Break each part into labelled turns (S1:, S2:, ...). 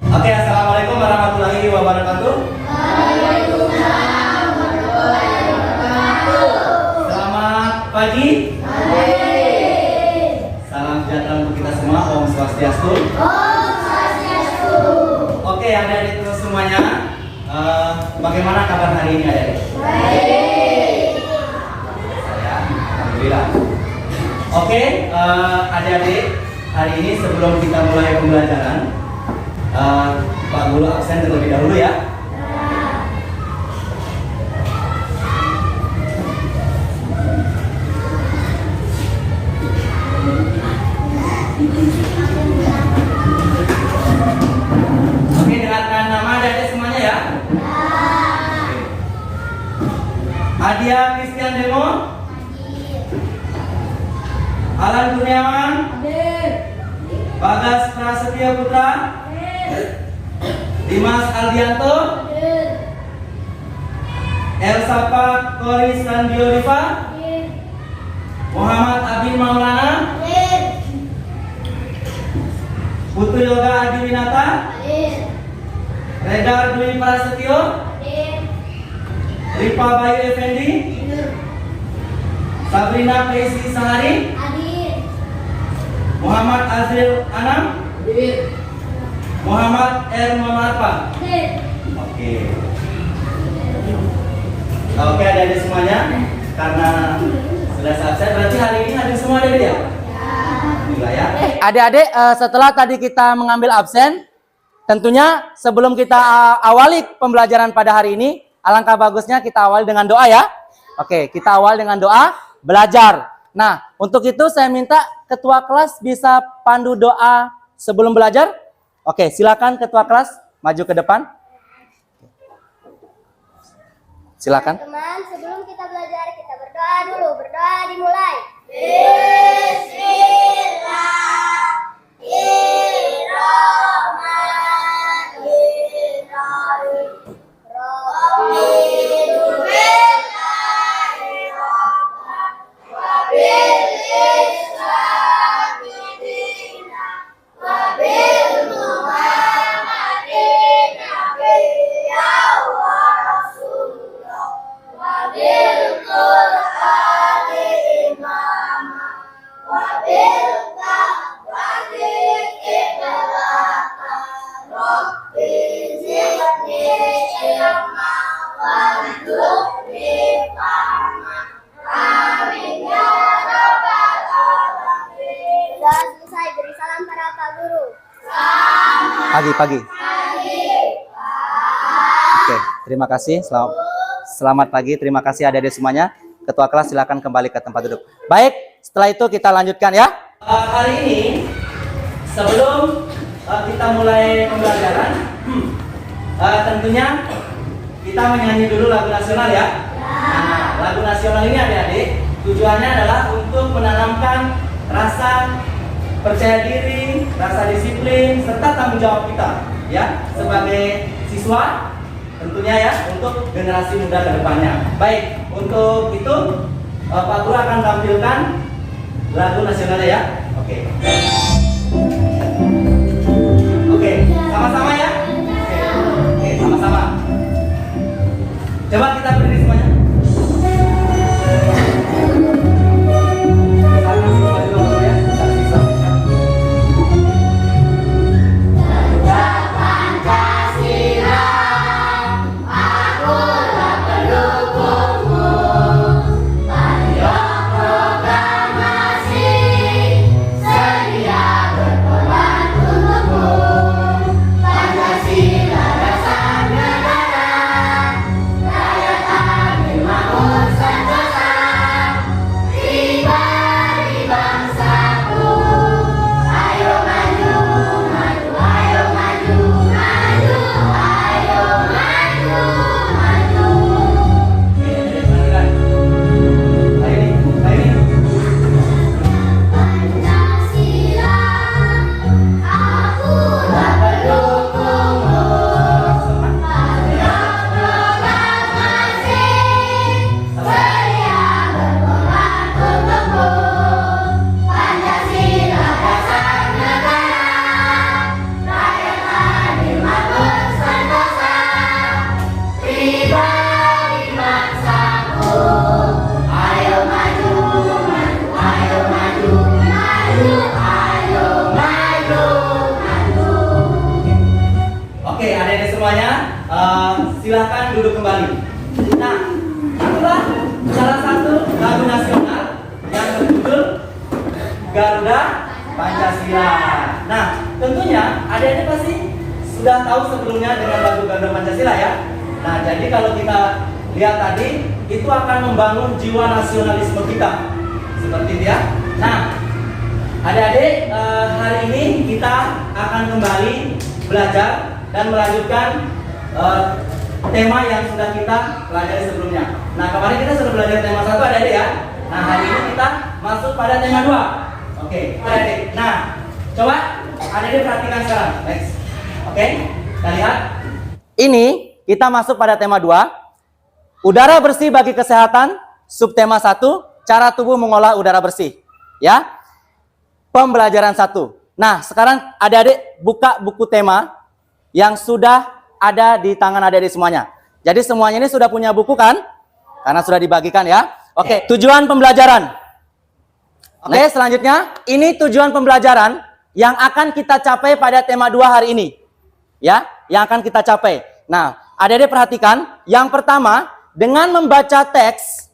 S1: Oke, assalamualaikum warahmatullahi wabarakatuh.
S2: Waalaikumsalam warahmatullahi wabarakatuh.
S1: Selamat pagi. Salam sejahtera untuk kita semua. Om Swastiastu.
S2: Om Swastiastu.
S1: Oke, adik-adik semuanya, bagaimana kabar hari ini adik-adik?
S2: Baik.
S1: Saya, alhamdulillah. Oke, adik-adik, hari ini sebelum kita mulai pembelajaran, Pak Guru absen terlebih dahulu ya. Oke, dengarkan nama adik-adik semuanya ya. Adia Christian Demo, Alan Kurniawan, Bagas Prasetya Putra, Dimas Aldianto, Elsapa Koris Sandio Rifa, Muhammad Abin Maulana, Putu Yoga Adi Winata, Redar Dwi Prasetyo, Ripa Bayu Effendi, Sabrina Presi Sahari, Muhammad Azril Anam, Muhammad R. Muhammad. Oke. Oke, adik-adik semuanya, karena sudah absen, berarti hari ini hadir semua adik-adik ya? Alhamdulillah ya.
S3: Adik-adik, setelah tadi kita mengambil absen, tentunya sebelum kita awali pembelajaran pada hari ini, alangkah bagusnya kita awali dengan doa ya. Oke, kita awal dengan doa belajar. Nah, untuk itu saya minta ketua kelas bisa pandu doa sebelum belajar. Oke, silakan ketua kelas maju ke depan. Silakan.
S2: Teman, sebelum kita belajar, kita berdoa dulu. Berdoa dimulai. Sudah selesai, beri salam para Pak Guru.
S3: Pagi. Oke, terima kasih. Selamat pagi, terima kasih adik-adik semuanya. Ketua kelas silakan kembali ke tempat duduk. Baik, setelah itu kita lanjutkan ya.
S1: Hari ini sebelum kita mulai pembelajaran, tentunya kita menyanyi dulu lagu nasional ya. Nah, lagu nasional ini adik-adik tujuannya adalah untuk menanamkan rasa percaya diri, rasa disiplin, serta tanggung jawab kita ya sebagai siswa tentunya ya untuk generasi muda ke depannya. Baik, untuk itu Pak Guru akan tampilkan lagu nasionalnya ya. Oke, sama-sama ya. Oke, sama-sama. Coba kita berdiri semuanya.
S2: Sedia
S1: semuanya, silakan duduk kembali. Nah, itulah salah satu lagu nasional yang berjudul Garuda Pancasila. Nah, tentunya adik-adik pasti sudah tahu sebelumnya dengan lagu Garuda Pancasila ya. Nah, jadi kalau kita lihat tadi, itu akan membangun jiwa nasionalisme kita. Seperti itu ya. Nah, adik-adik, hari ini kita akan kembali belajar dan melanjutkan tema yang sudah kita pelajari sebelumnya. Nah, kemarin kita sudah belajar tema 1 adik-adik ya. Nah, hari ini kita masuk pada tema 2. Oke, adik-adik. Nah, coba adik-adik perhatikan sekarang. Next. Oke, kita lihat. Ini kita masuk pada tema 2. Udara bersih bagi kesehatan. Subtema 1, cara tubuh mengolah udara bersih. Ya. Pembelajaran 1. Nah, sekarang adik-adik buka buku tema yang sudah ada di tangan adik-adik semuanya. Jadi semuanya ini sudah punya buku kan? Karena sudah dibagikan ya. Oke, tujuan pembelajaran. Oke, selanjutnya ini tujuan pembelajaran yang akan kita capai pada tema 2 hari ini. Ya, yang akan kita capai. Nah, adik-adik perhatikan, yang pertama, dengan membaca teks,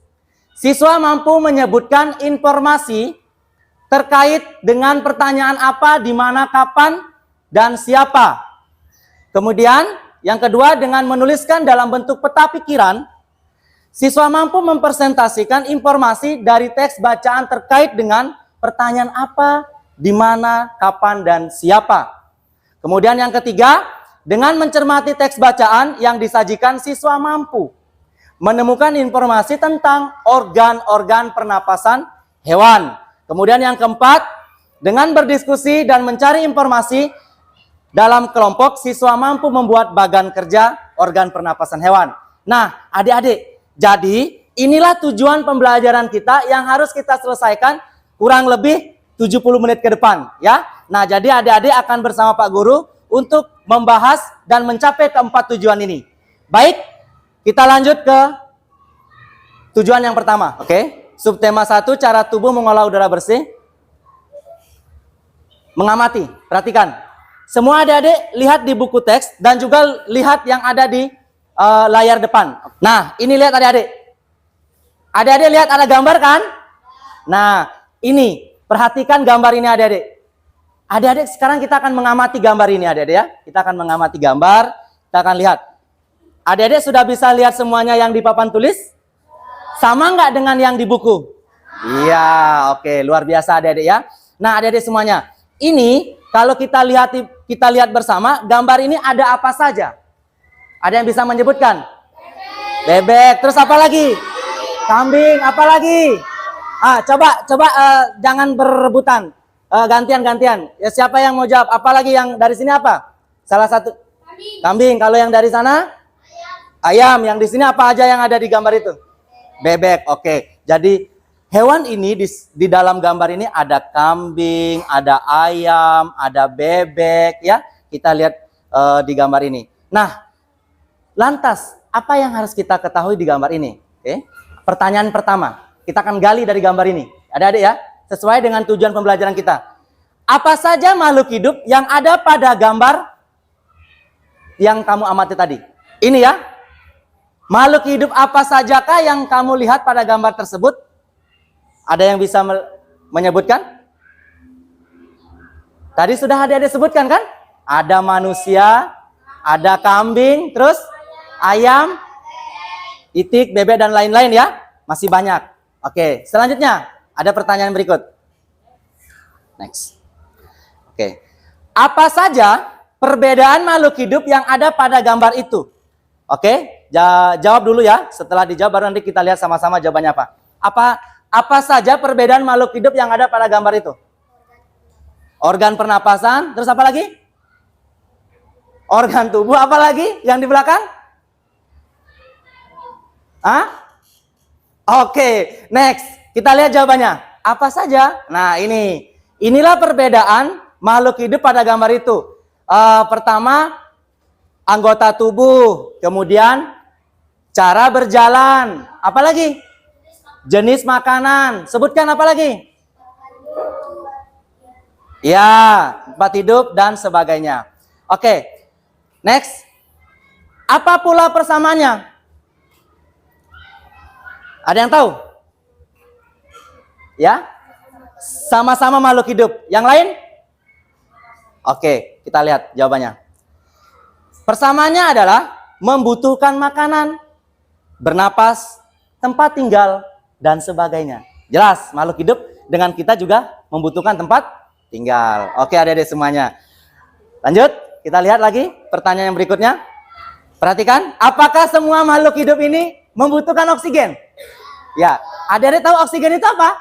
S1: siswa mampu menyebutkan informasi terkait dengan pertanyaan apa, di mana, kapan, dan siapa. Kemudian, yang kedua, dengan menuliskan dalam bentuk peta pikiran, siswa mampu mempresentasikan informasi dari teks bacaan terkait dengan pertanyaan apa, di mana, kapan, dan siapa. Kemudian yang ketiga, dengan mencermati teks bacaan yang disajikan, siswa mampu menemukan informasi tentang organ-organ pernapasan hewan. Kemudian yang keempat, dengan berdiskusi dan mencari informasi dalam kelompok, siswa mampu membuat bagan kerja organ pernapasan hewan. Nah, adik-adik, jadi inilah tujuan pembelajaran kita yang harus kita selesaikan kurang lebih 70 menit ke depan, ya. Nah, jadi adik-adik akan bersama Pak Guru untuk membahas dan mencapai keempat tujuan ini. Baik, kita lanjut ke tujuan yang pertama, oke? Subtema 1, cara tubuh mengolah udara bersih. Mengamati, perhatikan. Semua adik-adik lihat di buku teks dan juga lihat yang ada di layar depan. Nah, ini lihat adik-adik. Adik-adik lihat ada gambar kan? Nah, ini, perhatikan gambar ini adik-adik. Adik-adik, sekarang kita akan mengamati gambar ini adik-adik ya. Kita akan mengamati gambar, kita akan lihat. Adik-adik sudah bisa lihat semuanya yang di papan tulis? Sama nggak dengan yang di buku? Iya, oke, luar biasa adik-adik ya. Nah, adik-adik semuanya, ini kalau kita lihat bersama, gambar ini ada apa saja? Ada yang bisa menyebutkan? Bebek, terus apa lagi? Kambing, apa lagi? Coba jangan berebutan, gantian-gantian. Ya, siapa yang mau jawab? Apa lagi yang dari sini apa? Salah satu. Kambing. Kalau yang dari sana? Ayam. Yang di sini apa aja yang ada di gambar itu? Bebek, oke. Jadi hewan ini di dalam gambar ini ada kambing, ada ayam, ada bebek, ya. Kita lihat di gambar ini. Nah, lantas apa yang harus kita ketahui di gambar ini? Oke. Pertanyaan pertama, kita akan gali dari gambar ini. Adik-adik ya, sesuai dengan tujuan pembelajaran kita. Apa saja makhluk hidup yang ada pada gambar yang kamu amati tadi? Ini ya. Makhluk hidup apa sajakah yang kamu lihat pada gambar tersebut? Ada yang bisa menyebutkan? Tadi sudah adik-adik sebutkan kan? Ada manusia, ada kambing, terus ayam, itik, bebek, dan lain-lain ya. Masih banyak. Oke, selanjutnya ada pertanyaan berikut. Next. Oke. Apa saja perbedaan makhluk hidup yang ada pada gambar itu? Oke, jawab dulu ya. Setelah dijawab baru nanti kita lihat sama-sama jawabannya apa. Apa saja perbedaan makhluk hidup yang ada pada gambar itu? Organ pernapasan, terus apa lagi? Organ tubuh, apa lagi yang di belakang? Oke, next. Kita lihat jawabannya. Apa saja? Nah, inilah perbedaan makhluk hidup pada gambar itu. Pertama, anggota tubuh, kemudian cara berjalan, apa lagi? Jenis makanan, sebutkan apa lagi? Ya, tempat hidup dan sebagainya. Oke, next.
S3: Apa pula persamaannya? Ada yang tahu? Ya? Sama-sama makhluk hidup. Yang lain? Oke, kita lihat jawabannya. Persamaannya adalah membutuhkan makanan, bernapas, tempat tinggal, dan sebagainya. Jelas, makhluk hidup dengan kita juga membutuhkan tempat tinggal. Oke, adik-adik semuanya. Lanjut, kita lihat lagi pertanyaan yang berikutnya. Perhatikan, apakah semua makhluk hidup ini membutuhkan oksigen? Ya, adik-adik tahu oksigen itu apa?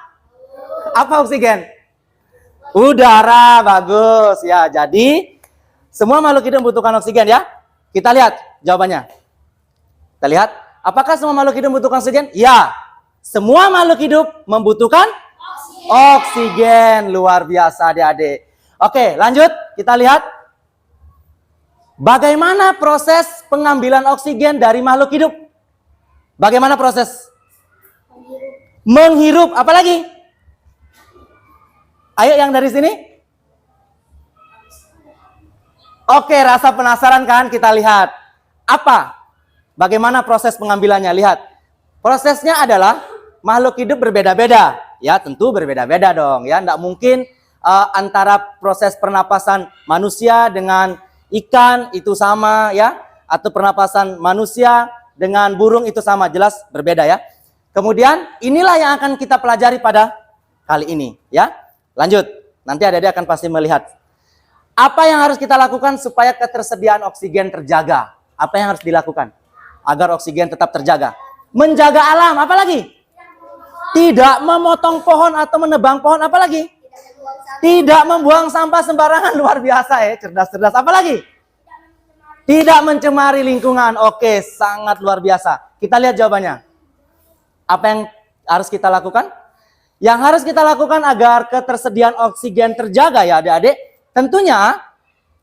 S3: Apa oksigen? Udara, bagus. Ya, jadi semua makhluk hidup membutuhkan oksigen ya. Kita lihat jawabannya. Kita lihat, apakah semua makhluk hidup membutuhkan oksigen? Ya, semua makhluk hidup membutuhkan oksigen. Luar biasa adik-adik. Oke, lanjut. Kita lihat. Bagaimana proses pengambilan oksigen dari makhluk hidup? Bagaimana proses? Menghirup. Apa lagi? Ayo yang dari sini. Oke, rasa penasaran kan? Kita lihat. Apa? Bagaimana proses pengambilannya? Lihat. Prosesnya adalah makhluk hidup berbeda-beda. Ya, tentu berbeda-beda dong. Ya, tidak mungkin antara proses pernapasan manusia dengan ikan itu sama ya, atau pernapasan manusia dengan burung itu sama, jelas berbeda ya. Kemudian inilah yang akan kita pelajari pada kali ini ya. Lanjut, nanti adik-adik akan pasti melihat apa yang harus kita lakukan supaya ketersediaan oksigen terjaga. Apa yang harus dilakukan agar oksigen tetap terjaga? Menjaga alam, apa lagi? Tidak memotong pohon atau menebang pohon, apa lagi? Tidak membuang sampah sembarangan. Luar biasa ya, cerdas-cerdas. Apa lagi? Tidak mencemari lingkungan. Oke, sangat luar biasa. Kita lihat jawabannya. Apa yang harus kita lakukan? Yang harus kita lakukan agar ketersediaan oksigen terjaga ya adik-adik. Tentunya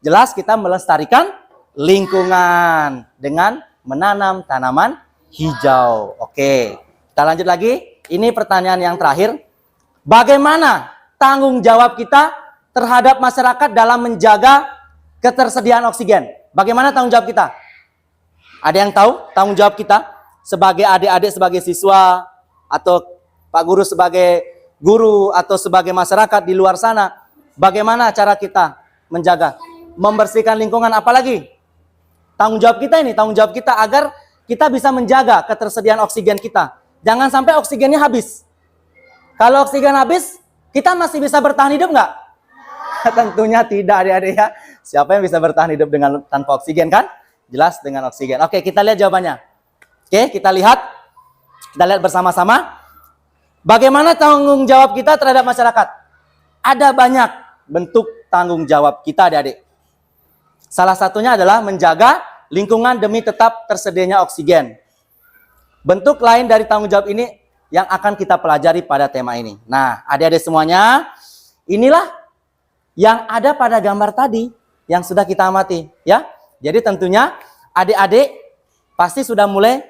S3: jelas kita melestarikan lingkungan dengan menanam tanaman hijau. Oke, kita lanjut lagi. Ini pertanyaan yang terakhir. Bagaimana tanggung jawab kita terhadap masyarakat dalam menjaga ketersediaan oksigen? Bagaimana tanggung jawab kita? Ada yang tahu tanggung jawab kita sebagai adik-adik, sebagai siswa, atau Pak Guru sebagai guru, atau sebagai masyarakat di luar sana? Bagaimana cara kita menjaga, membersihkan lingkungan? Apalagi tanggung jawab kita ini, tanggung jawab kita agar kita bisa menjaga ketersediaan oksigen kita. Jangan sampai oksigennya habis. Kalau oksigen habis, kita masih bisa bertahan hidup nggak? Tentunya tidak adik-adik ya. Siapa yang bisa bertahan hidup dengan tanpa oksigen kan? Jelas dengan oksigen. Oke, kita lihat jawabannya. Oke, kita lihat bersama-sama. Bagaimana tanggung jawab kita terhadap masyarakat? Ada banyak bentuk tanggung jawab kita adik-adik. Salah satunya adalah menjaga lingkungan demi tetap tersedianya oksigen. Bentuk lain dari tanggung jawab ini yang akan kita pelajari pada tema ini. Nah, adik-adik semuanya, inilah yang ada pada gambar tadi yang sudah kita amati ya. Jadi tentunya adik-adik pasti sudah mulai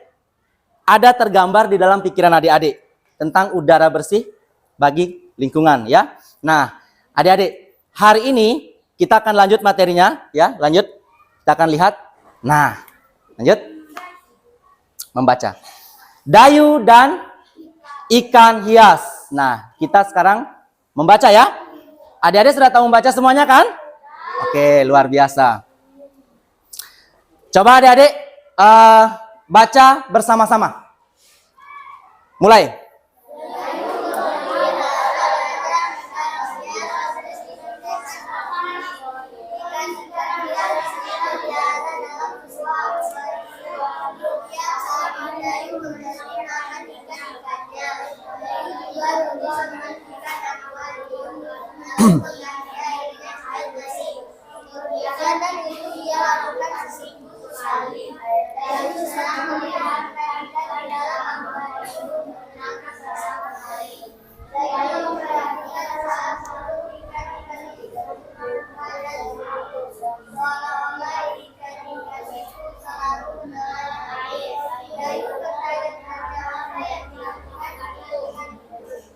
S3: ada tergambar di dalam pikiran adik-adik tentang udara bersih bagi lingkungan ya. Nah, adik-adik, hari ini kita akan lanjut materinya ya, lanjut. Kita akan lihat. Nah, lanjut membaca. Dayu dan ikan hias. Nah, kita sekarang membaca ya. Adik-adik sudah tahu membaca semuanya kan? Oke, luar biasa. Coba adik-adik baca bersama-sama. Mulai.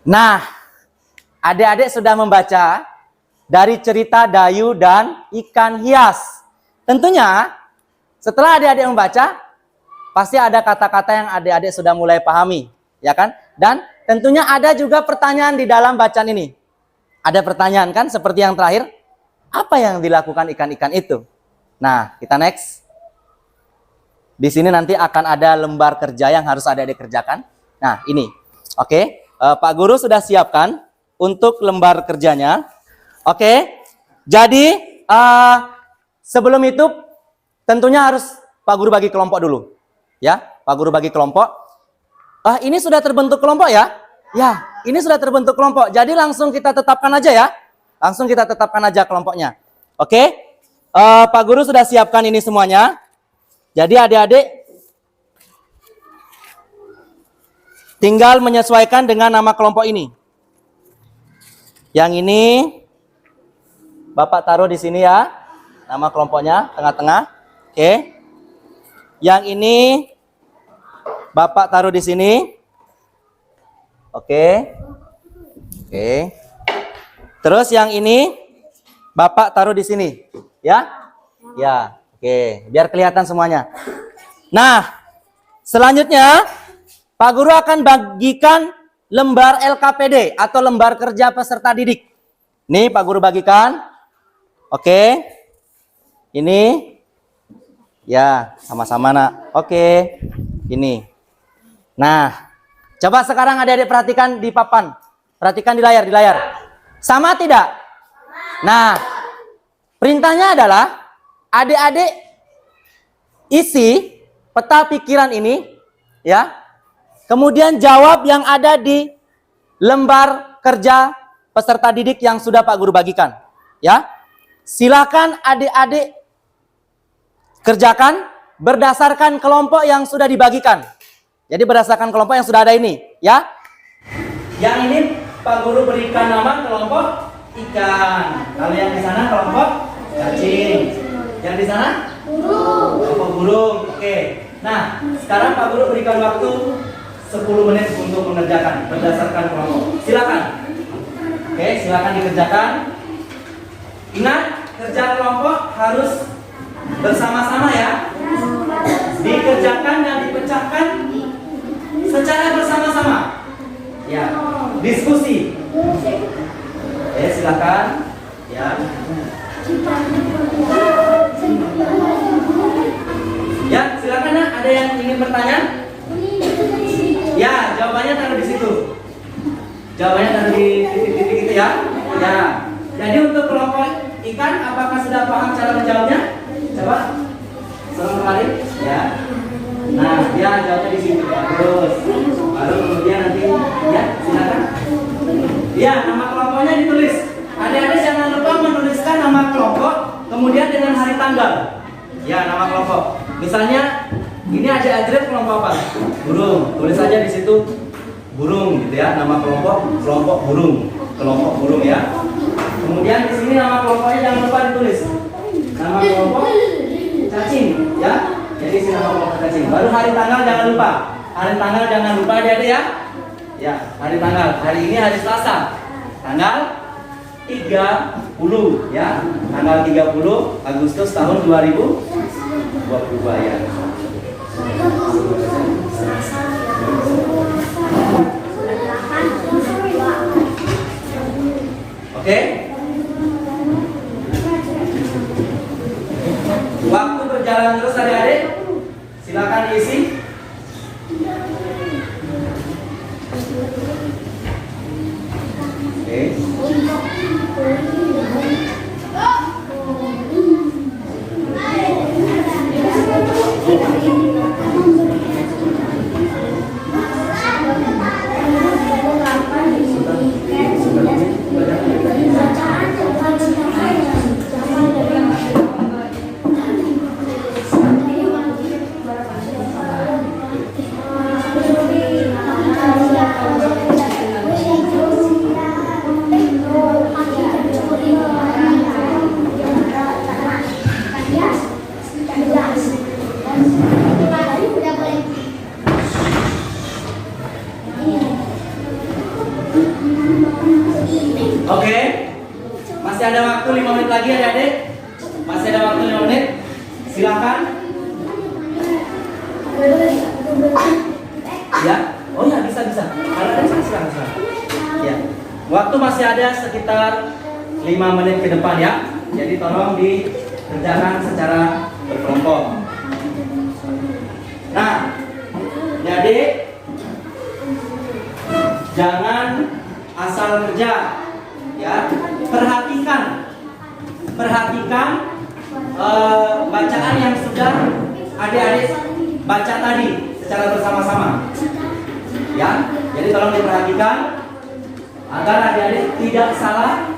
S3: Nah, adik-adik sudah membaca dari cerita Dayu dan ikan hias. Tentunya setelah adik-adik membaca, pasti ada kata-kata yang adik-adik sudah mulai pahami, ya kan? Dan tentunya ada juga pertanyaan di dalam bacaan ini. Ada pertanyaan kan, seperti yang terakhir, apa yang dilakukan ikan-ikan itu? Nah, kita next. Di sini nanti akan ada lembar kerja yang harus adik-adik kerjakan. Nah, ini. Oke, Pak Guru sudah siapkan untuk lembar kerjanya. Oke, jadi sebelum itu tentunya harus Pak Guru bagi kelompok dulu. Ya, Pak Guru bagi kelompok. Ini sudah terbentuk kelompok ya? Ya, ini sudah terbentuk kelompok. Jadi langsung kita tetapkan aja ya. Langsung kita tetapkan aja kelompoknya. Oke, Pak Guru sudah siapkan ini semuanya. Jadi adik-adik tinggal menyesuaikan dengan nama kelompok ini. Yang ini Bapak taruh di sini ya. Nama kelompoknya tengah-tengah. Oke. Yang ini Bapak taruh di sini. Oke. Oke. Terus yang ini Bapak taruh di sini, ya? Ya. Oke, biar kelihatan semuanya. Nah, selanjutnya Pak Guru akan bagikan lembar LKPD atau lembar kerja peserta didik. Nih Pak Guru bagikan. Oke. Ini ya, sama-sama Nak. Oke. Ini. Nah, coba sekarang adik-adik perhatikan di papan. Perhatikan di layar, Sama tidak? Nah, perintahnya adalah adik-adik isi peta pikiran ini ya. Kemudian jawab yang ada di lembar kerja peserta didik yang sudah Pak Guru bagikan, ya. Silakan adik-adik kerjakan berdasarkan kelompok yang sudah dibagikan. Jadi berdasarkan kelompok yang sudah ada ini, ya. Yang ini Pak Guru berikan nama kelompok ikan. Kalau yang di sana kelompok cacing. Yang di sana? Burung. Kelompok burung. Oke. Nah, sekarang Pak Guru berikan waktu 10 menit untuk mengerjakan berdasarkan kelompok. Silakan. Oke, silakan dikerjakan. Ingat, kerja kelompok harus bersama-sama ya. Dikerjakan dan dipecahkan secara bersama-sama. Ya, diskusi. Oke, silakan. Ya. Ya, silakan Nak. Ada yang ingin bertanya? Ya, jawabannya taruh di situ. Jawabannya taruh di titik-titik itu ya. Ya. Jadi untuk kelompok ikan, apakah sudah paham cara menjawabnya? Coba. Salam kembali. Ya. Nah, ya jawabnya di situ. Terus. Baru kemudian nanti ya, silakan. Ya, nama kelompoknya ditulis. Adik-adik jangan lupa menuliskan nama kelompok, kemudian dengan hari tanggal. Ya, nama kelompok. Misalnya, ini adik Ajrep kelompok apa? Burung. Tulis saja di situ burung, gitu ya. Nama kelompok burung, kelompok burung ya. Kemudian di sini nama kelompoknya jangan lupa ditulis. Nama kelompok cacing, ya. Jadi sini nama kelompok cacing. Baru hari tanggal jangan lupa. Hari tanggal jangan lupa adik-adik ya. Ya, hari tanggal. Hari ini hari Selasa. Tanggal 30 ya, tanggal 30 Agustus tahun 2022 ya. Oke. Waktu berjalan terus adik-adik. Silakan diisi. Oke. Oke, masih ada waktu 5 menit lagi adik-adik. Masih ada waktu 5 menit. Silakan
S1: Ya. Oh ya, bisa. Kalau ada silakan. Ya. Waktu masih ada sekitar 5 menit ke depan ya. Jadi tolong dikerjakan secara berkelompok. Nah, jadi jangan asal kerja ya. Perhatikan bacaan yang sudah adik-adik baca tadi secara bersama-sama. Ya, jadi tolong diperhatikan agar adik-adik tidak salah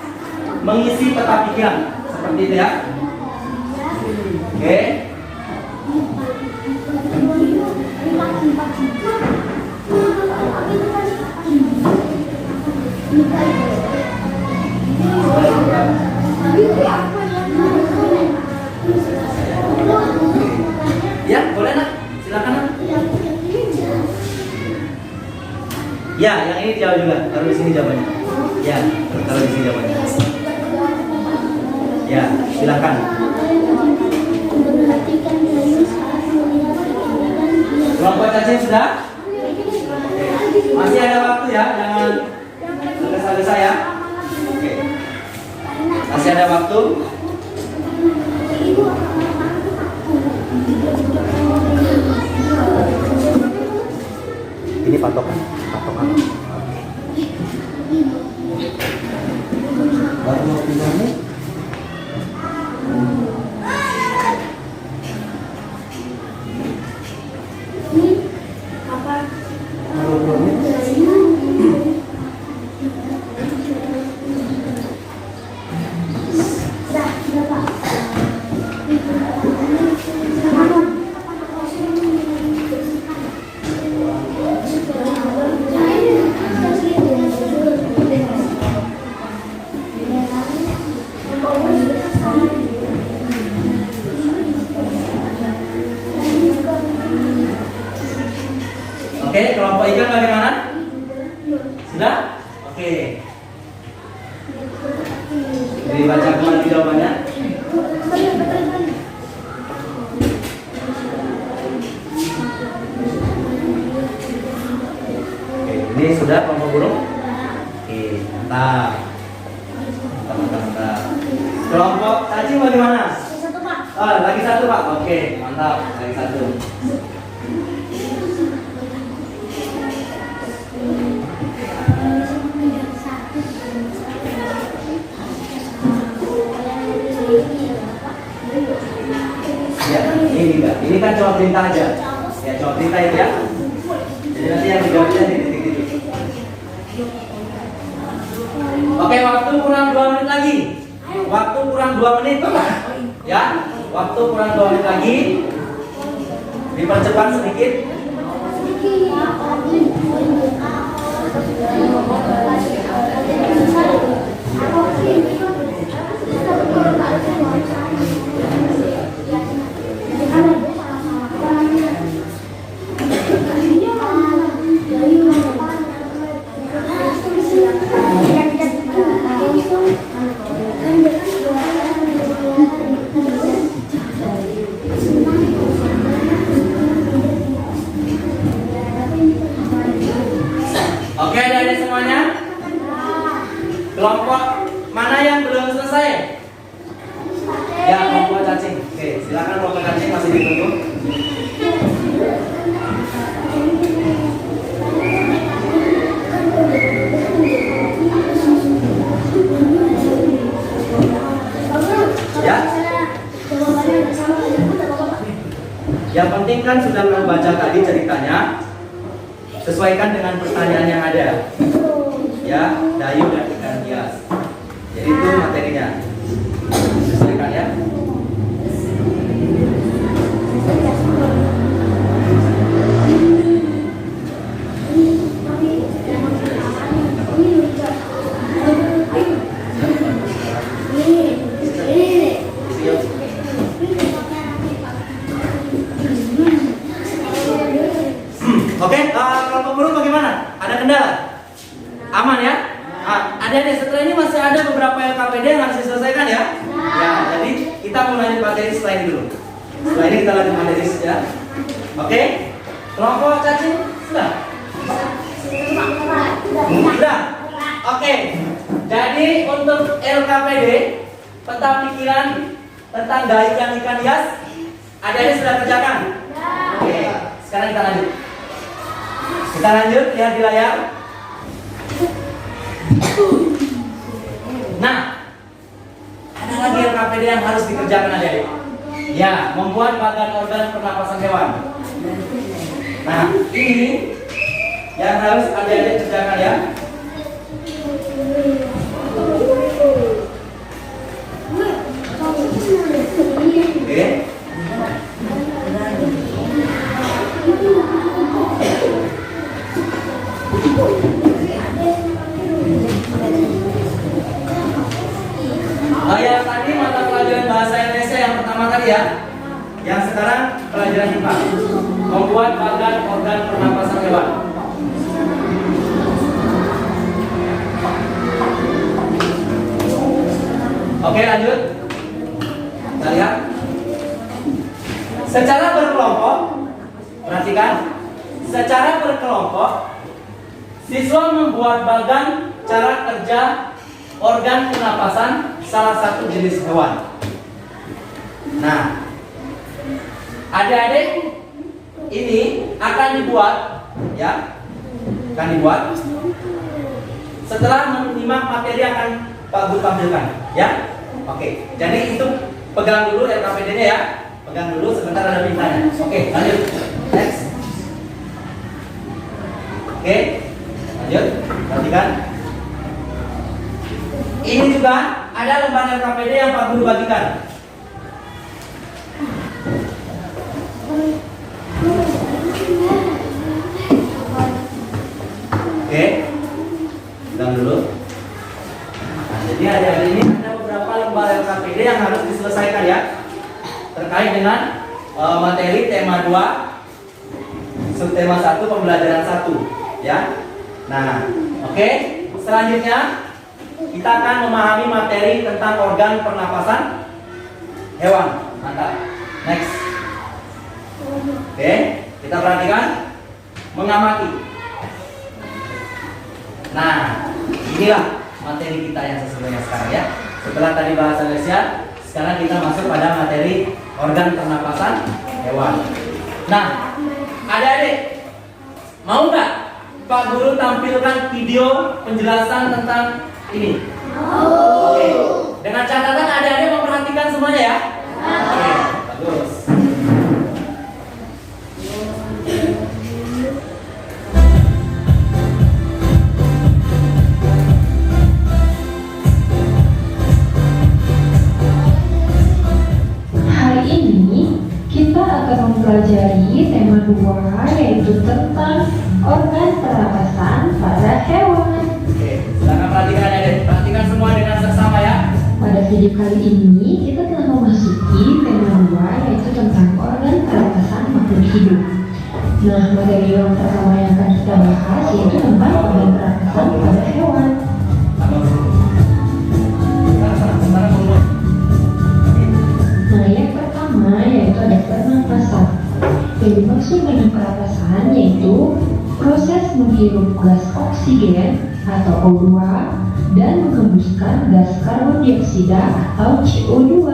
S1: mengisi peta pikiran seperti itu ya. Oke. Ya, boleh nak, silakan nak. Ya, yang ini jauh juga. Taruh di sini jawabannya. Ya, taruh di sini jawabannya. Ya, silakan. Kelompok cacing sudah? Masih ada waktu ya, jangan tergesa-gesa ya. Oke. Masih ada waktu. Ini patokan. Baru mau pindah nih. Oke, kelompok ikan bagaimana? Sudah? Oke. Jadi baca kembali jawabannya. Oke, ini sudah kelompok burung. Oke, mantap. Mantap. Kelompok cacing bagaimana? Oh, lagi satu Pak. Oke, mantap. Lagi satu. Ya, ini kan cuma perintah aja. Ya, cuma perintah itu ya. Jadi nanti yang dijawabnya di titik-titik. Oke, waktu kurang 2 menit lagi. Waktu kurang 2 menit. Ya, waktu kurang 2 menit lagi. Dipercepat sedikit. Oke, dari semuanya? Kelompok mana yang belum selesai? Ya, kelompok cacing. Oke, silakan kelompok cacing masih ditunggu. Ya. Yang penting kan sudah membaca tadi ceritanya. Sesuaikan dengan pertanyaan yang ada. Ya, dayung dan ikan hias. Jadi itu materinya. Sesuaikan ya. Oke, kelompok burung bagaimana? Ada kendala? Aman ya? Adik-adik, setelah ini masih ada beberapa LKPD yang harus diselesaikan ya? Ya, jadi kita mau lanjut materi setelah ini dulu. Setelah ini kita lanjut materi ya. Oke? Kelompok cacing sudah? Sudah. Oke. Jadi untuk LKPD, peta pikiran tentang dai yang ikan hias, adik-adik sudah kerjakan? Oke. Sekarang kita lanjut. Kita lanjut, lihat di layar. Nah, ada lagi LKPD yang harus dikerjakan adik-adik. Ya, membuat bagan organ pernapasan hewan. Nah, ini yang harus adik-adik kerjakan ya. Oke. Yang tadi mata pelajaran bahasa Indonesia yang pertama tadi ya. Yang sekarang pelajaran IPA. Membuat bagan organ pernapasan hewan. Oke, lanjut. Kita lihat. Secara berkelompok, perhatikan. Secara berkelompok, siswa membuat bagan cara kerja organ pernapasan salah satu jenis hewan. Nah, adik-adik ini akan dibuat, ya, akan dibuat setelah menyimak materi yang akan Pak Guru tampilkan, ya. Oke, jadi itu pegang dulu LKPD-nya ya, pegang dulu sebentar ada mintanya. Oke, lanjut, next. Oke, lanjut, perhatikan. Ini juga ada lembar LKPD yang Pak Guru bagikan. Oke, pegang dulu. Nah, jadi adik-adik ini ada beberapa lembar LKPD yang harus diselesaikan ya, terkait dengan materi tema 2, subtema 1, pembelajaran 1 ya. Nah, oke, selanjutnya kita akan memahami materi tentang organ pernapasan hewan. Mantap. Next. Oke, kita perhatikan mengamati. Nah, inilah materi kita yang sesungguhnya sekarang ya. Setelah tadi bahasa Indonesia, sekarang kita masuk pada materi organ pernapasan hewan. Nah, adik-adik, mau nggak Pak Guru tampilkan video penjelasan tentang ini? Oke. Dengan catatan adik-adik memperhatikan semuanya ya. Oke, bagus.
S4: Hari ini kita akan mempelajari tema 2, yaitu tentang organ pernapasan pada hewan.
S1: Oke, silakan perhatikan adik, perhatikan semua dengan seksama ya.
S4: Pada video kali ini kita telah memasuki tema 2, yaitu tentang organ pernapasan makhluk hidup. Nah, materi yang pertama yang akan kita bahas yaitu tentang organ pernapasan pada hewan. Nah, yang pertama yaitu ada pernapasan. Yang dimaksud dengan pernapasan yaitu proses menghirup gas oksigen atau O2 dan menghembuskan gas karbon dioksida atau CO2.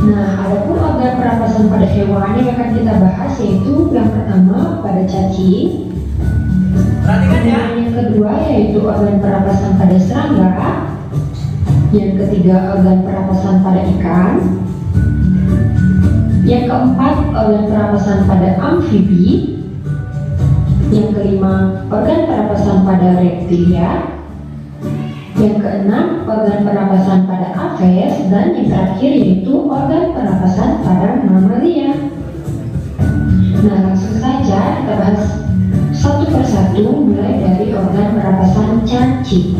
S4: Nah, adapun organ pernapasan pada hewan yang akan kita bahas yaitu yang pertama pada cacing.
S1: Perhatikan ya.
S4: Yang kedua yaitu organ pernapasan pada serangga. Yang ketiga organ pernapasan pada ikan. Yang keempat organ pernapasan pada amfibi. Yang kelima organ pernapasan pada reptilia. Yang keenam organ pernapasan pada aves, dan yang terakhir yaitu organ pernapasan pada mamalia. Nah, langsung saja kita bahas satu persatu mulai dari organ pernapasan cacing.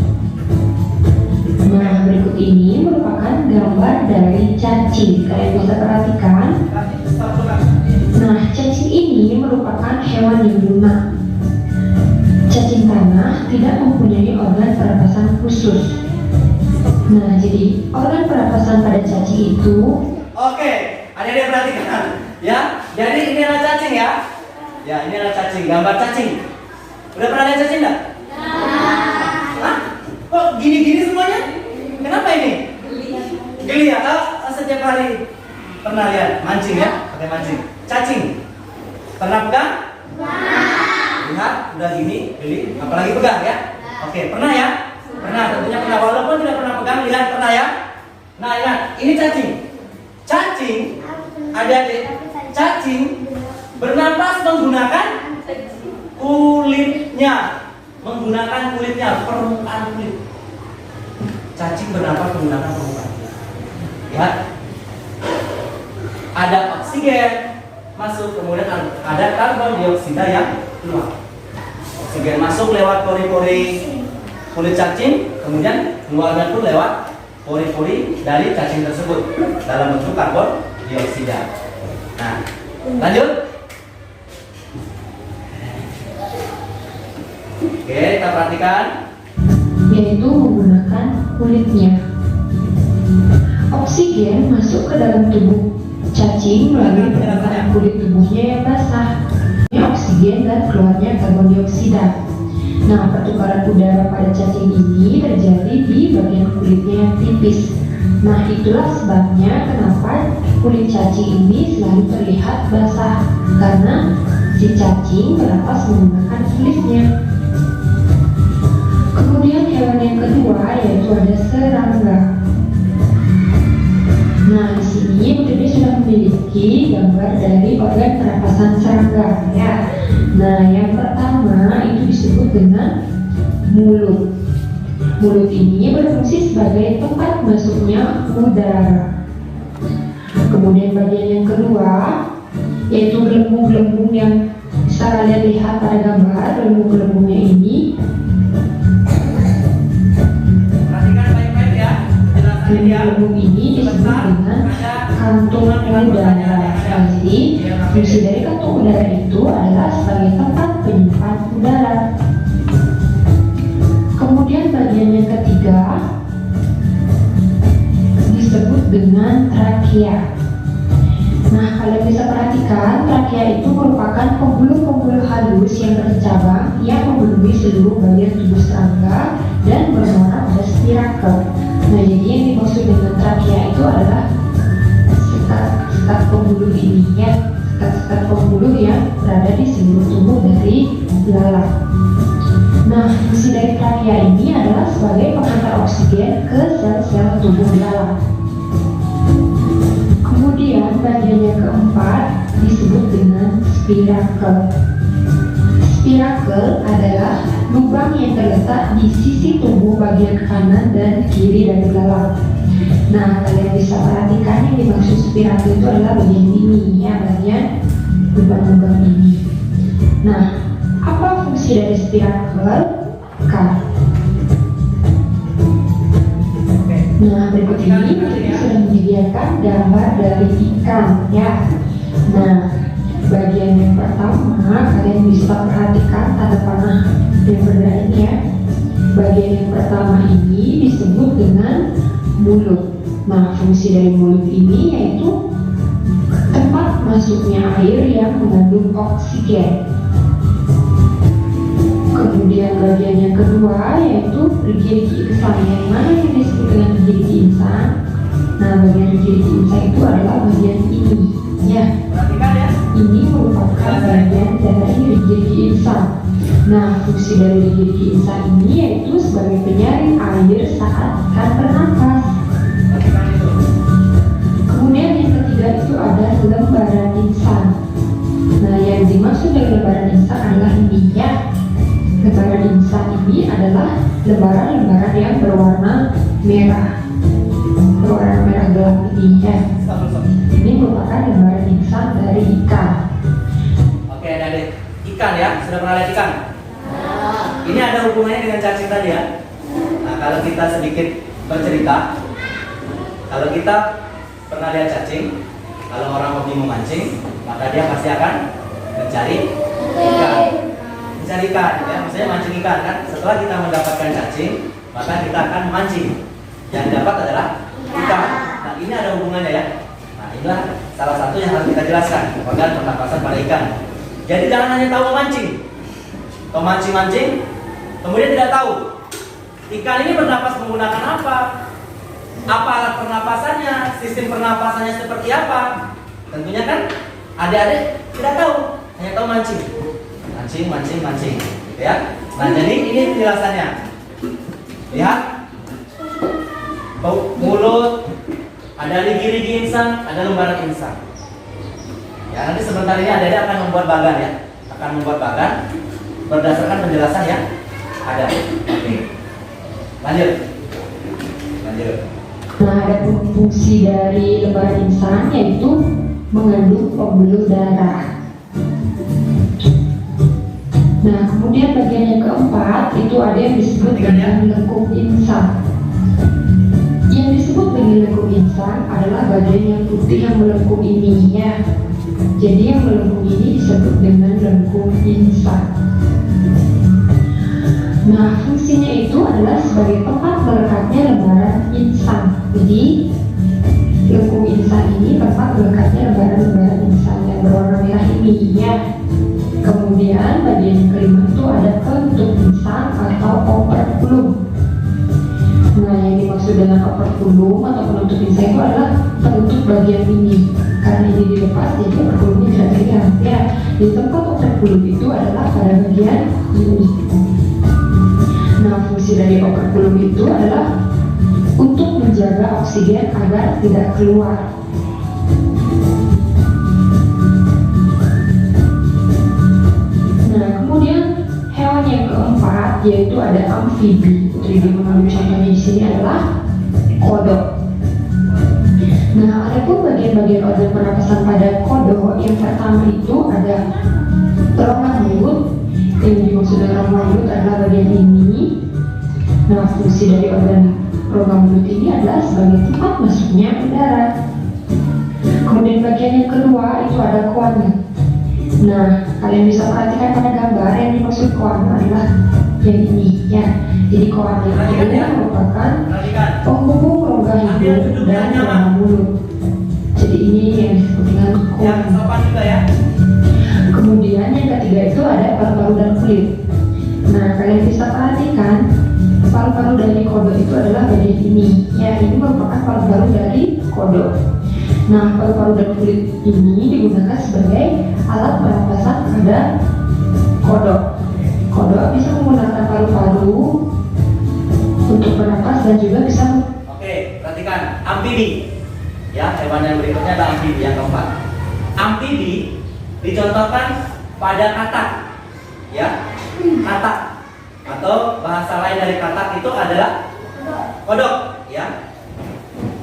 S4: Nah, berikut ini merupakan gambar dari cacing. Kalian bisa perhatikan. Nah, cacing ini merupakan hewan yang lunak. Cacing tanah tidak mempunyai organ pernapasan khusus. Nah, jadi organ pernapasan pada cacing itu.
S1: Oke, adik-adik perhatikan ya. Jadi ini adalah cacing ya. Ya, ini adalah cacing, gambar cacing. Udah pernah lihat cacing nggak? Hah? Kok gini-gini semuanya? Kenapa ini? Geli ya? Setiap hari pernah lihat mancing ya? Pakai mancing. Cacing. Pernah pegang? Lihat, udah gini, geli. Apalagi pegang ya? Oke, pernah ya? Pernah, tentunya pernah. Walaupun tidak pernah pegang, lihat pernah ya? Nah, lihat, ini cacing. Cacing, adik-adik, cacing bernapas menggunakan kulitnya. Menggunakan kulitnya, permukaan kulit. Cacing bernapas menggunakan permukaan kulit. Ya. Ada oksigen masuk, kemudian ada karbon dioksida yang keluar. Oksigen masuk lewat pori-pori kulit cacing, kemudian keluarnya pun lewat pori-pori dari cacing tersebut dalam bentuk karbon dioksida. Nah, lanjut. Oke, kita perhatikan.
S4: Yaitu menggunakan kulitnya. Oksigen masuk ke dalam tubuh cacing melalui permukaan kulit tubuhnya yang basah. Ini oksigen dan keluarnya karbon dioksida. Nah, pertukaran udara pada cacing ini terjadi di bagian kulitnya yang tipis. Nah, itulah sebabnya kenapa kulit cacing ini selalu terlihat basah, karena si cacing bernapas menggunakan kulitnya. Kemudian hewan yang kedua yaitu ada serangga. Nah, di sini Bunda sudah memiliki gambar dari organ pernapasan serangga ya. Nah, yang pertama itu disebut dengan mulut. Mulut ini berfungsi sebagai tempat masuknya udara. Kemudian bagian yang kedua yaitu gelembung-gelembung yang bisa kalian lihat pada gambar. Gelembung-gelembungnya ini
S1: Perhatikan baik-baik ya. Penjelasannya ya.
S4: gelembung ini disebut dengan kantung udara. Jadi fungsi dari kantung udara itu adalah sebagai tempat penyimpan udara. Kemudian bagian yang ketiga disebut dengan trakea. Nah, kalian bisa perhatikan trakea itu merupakan pembuluh-pembuluh halus yang bercabang yang memenuhi seluruh bagian tubuh serangga dan bermuara pada spirakel. Nah, jadi yang dimaksud dengan trakea itu adalah sekat-sekat pembuluh ini ya, sekat-sekat pembuluh yang berada di seluruh tubuh dari lalat. Nah, fungsi dari trakea ini adalah sebagai pengantar oksigen ke sel-sel tubuh lalat. Kemudian bagian yang keempat disebut dengan spirakel. Spirakel adalah lubang yang terletak di sisi tubuh bagian kanan dan kiri dari lalat. Nah, kalian bisa perhatikan yang dimaksud spirakel itu adalah bagian ini ya, bagian lubang-lubang ini. Nah, apa fungsi dari spirakel? Nah, berikut ini kita sudah menyediakan gambar dari ikan ya. Nah, bagian yang pertama kalian bisa perhatikan tanda panah yang bergerak ini ya. Bagian yang pertama ini disebut dengan mulut. Nah, fungsi dari mulut ini yaitu tempat masuknya air yang mengandung oksigen. Kemudian bagian yang kedua yaitu rigidity insan, yang mana yang disebut dengan rigidity insan. Nah, bagian rigidity insan itu adalah bagian ini ya.
S1: Perhatikan ya.
S4: Ini merupakan bagian dari rigidity insan. Nah, fungsi dari rigidity insan ini yaitu sebagai penyaring air saat ikan bernapas.
S1: Perhatikan itu.
S4: Kemudian yang ketiga itu ada lembaran insan. Nah, yang dimaksud dari lembaran insan adalah ini ya. Lembaran insan ini adalah lembaran-lembaran yang berwarna merah, berwarna merah gelap ini ya.
S1: Stop.
S4: Ini merupakan lembaran insan dari ikan.
S1: Oke, adik-adik. Ikan ya, sudah pernah lihat ikan? Ini ada hubungannya dengan cacing tadi ya. Nah, kalau kita sedikit bercerita, kalau kita pernah lihat cacing, kalau orang hobi memancing, maka dia pasti akan mencari ikan. Mencari ikan, ya, maksudnya mancing ikan kan. Setelah kita mendapatkan cacing, maka kita akan mancing. Yang dapat adalah ikan. Nah, ini ada hubungannya ya. Nah, inilah salah satu yang harus kita jelaskan, organ pernapasan pada ikan. Jadi jangan hanya tahu memancing. Tahu mancing-mancing, kemudian tidak tahu ikan ini bernapas menggunakan apa? Apa alat pernapasannya? Sistem pernapasannya seperti apa? Tentunya kan adik-adik tidak tahu, hanya tahu mancing. Mancing, ya. Nah, jadi ini penjelasannya. Lihat. Mulut, ada ligi-ligi insang, ada lembaran insang. Ya, nanti sebentar ini adik-adik akan membuat bagan ya. Akan membuat bagan berdasarkan penjelasan yang ada. Oke. Lanjut.
S4: Nah, ada fungsi dari lembaran insang yaitu mengandung pembuluh darah. Nah, kemudian bagian yang keempat itu ada yang disebut dengan lekuk insang. Yang disebut dengan lekuk insang adalah bagian yang putih yang melengkung ini ya. Jadi yang melengkung ini disebut dengan lekuk insang. Nah, fungsinya itu adalah sebagai tempat melekatnya lembaran insang. Jadi lekuk insang ini tempat melekatnya lembaran-lembaran insang yang berwarna merah ini ya. Kemudian bagian yang kelima itu ada penutup insang atau operculum. Nah, yang dimaksud dengan operculum atau penutup insang itu adalah penutup bagian ini. Karena ini dilepas, jadi operculumnya tidak terlihat ya. Di tempat operculum itu adalah pada bagian ini. Nah, fungsi dari operculum itu adalah untuk menjaga oksigen agar tidak keluar. Nah, kemudian hewan yang keempat yaitu ada amfibi. Putri mengambil contohnya di sini adalah kodok. Nah, adapun bagian-bagian organ pernapasan pada kodok yang pertama itu ada rongga mulut. Yang dimaksud dengan rongga mulut adalah bagian ini. Nah, fungsi dari organ rongga mulut ini adalah sebagai tempat masuknya udara. Kemudian bagian yang kedua itu ada koana. Nah, kalian bisa perhatikan pada gambar yang dimaksud koana adalah yang ini ya. Jadi koana itu merupakan penghubung rongga hidung dan rongga mulut. Jadi ini yang disebut dengan koana. Kemudian yang ketiga itu ada paru-paru dan kulit. Nah, kalian bisa perhatikan paru-paru dari kodok itu adalah bagian ini. Ya, ini merupakan paru-paru dari kodok. Nah, paru-paru dan kulit ini digunakan sebagai alat pernapasan pada kodok. Kodok bisa menggunakan paru-paru untuk bernapas dan juga bisa.
S1: Oke, perhatikan amfibi. Ya, hewan yang berikutnya adalah amfibi yang keempat. Amfibi dicontohkan pada katak. Ya, katak atau bahasa lain dari katak itu adalah kodok. Ya,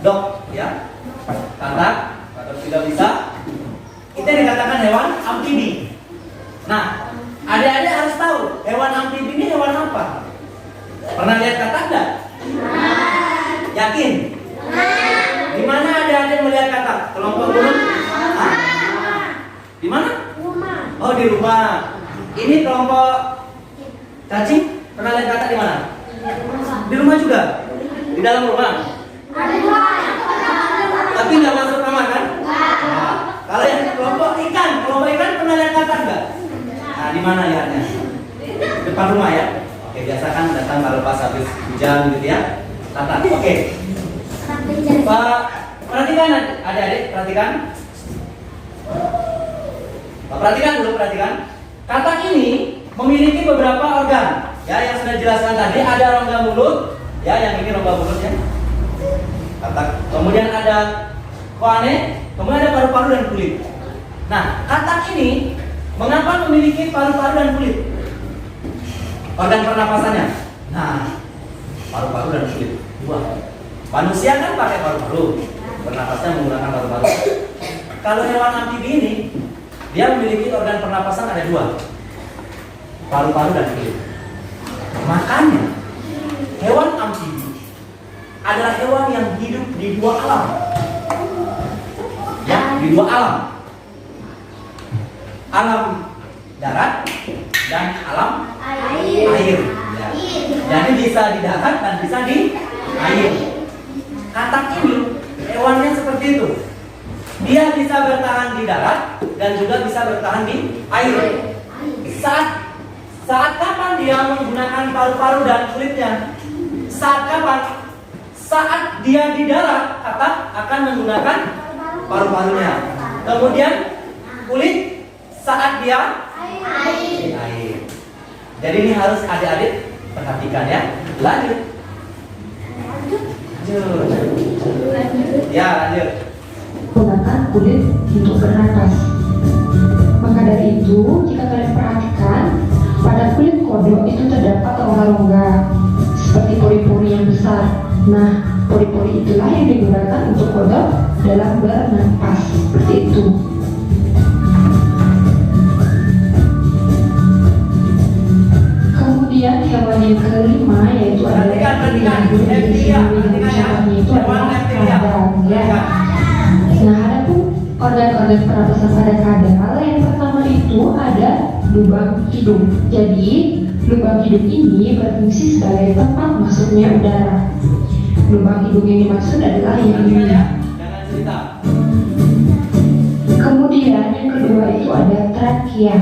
S1: dok. Ya, katak atau tidak bisa. Kita dikatakan hewan amfibi. Nah, adik-adik harus tahu hewan amfibi ini hewan apa. Pernah lihat katak enggak? Yakin? Di mana adik-adik melihat katak? Kelompok gunung? Di mana? Oh, di rumah. Ini kelompok cacing. Pernah lihat katak di mana? Di rumah juga? Di dalam rumah? Tapi nggak masuk kamar kan? Nah, kalau yang kelompok ikan pernah lihat katak nggak? Nah, di mana lihatnya? Depan rumah ya. Oke, biasa kan datang kalau pas habis hujan gitu ya. Katak. Oke. Pak, perhatikan adik-adik, perhatikan. Pak, perhatikan. Katak ini memiliki beberapa organ. Ya, yang sudah dijelaskan tadi ada rongga mulut. Ya, yang ini rongga mulutnya. Katak. Kemudian ada koane, kemudian ada paru-paru dan kulit. Nah, katak ini mengapa memiliki paru-paru dan kulit? Organ pernapasannya. Nah, paru-paru dan kulit. Wah, manusia kan pakai paru-paru, bernapasnya menggunakan paru-paru. Kalau hewan amfibi ini, dia memiliki organ pernapasan ada dua, paru-paru dan kulit. Makanya hewan amfibi adalah hewan yang hidup di dua alam. Ya, di dua alam. Alam darat dan alam air. Ya. Jadi bisa di darat dan bisa di air. Katak ini hewannya seperti itu. Dia Dia bisa bertahan di darat dan juga bisa bertahan di air. Saat kapan dia menggunakan paru-paru dan kulitnya? Saat kapan? Saat dia di darat akan menggunakan paru-parunya. Kemudian kulit saat dia di air. Jadi ini harus adik-adik perhatikan ya. Lanjut. Ya, lanjut.
S4: Menggunakan kulit untuk bernapas. Maka dari itu, jika kalian perhatikan, pada kulit kodok itu terdapat rongga-rongga seperti pori-pori yang besar. Nah, pori-pori itulah yang digunakan untuk kodok dalam bernapas. Seperti itu. Kemudian hewan yang kelima yaitu adalah itu adalah kadal ya. Nah, adapun organ-organ pernapasan pada kadal yang pertama itu ada lubang hidung. Jadi lubang hidung ini berfungsi sebagai tempat masuknya udara. Lubang hidung yang dimaksud adalah yang ini.
S1: Jangan cerita.
S4: Kemudian yang kedua itu ada trakea.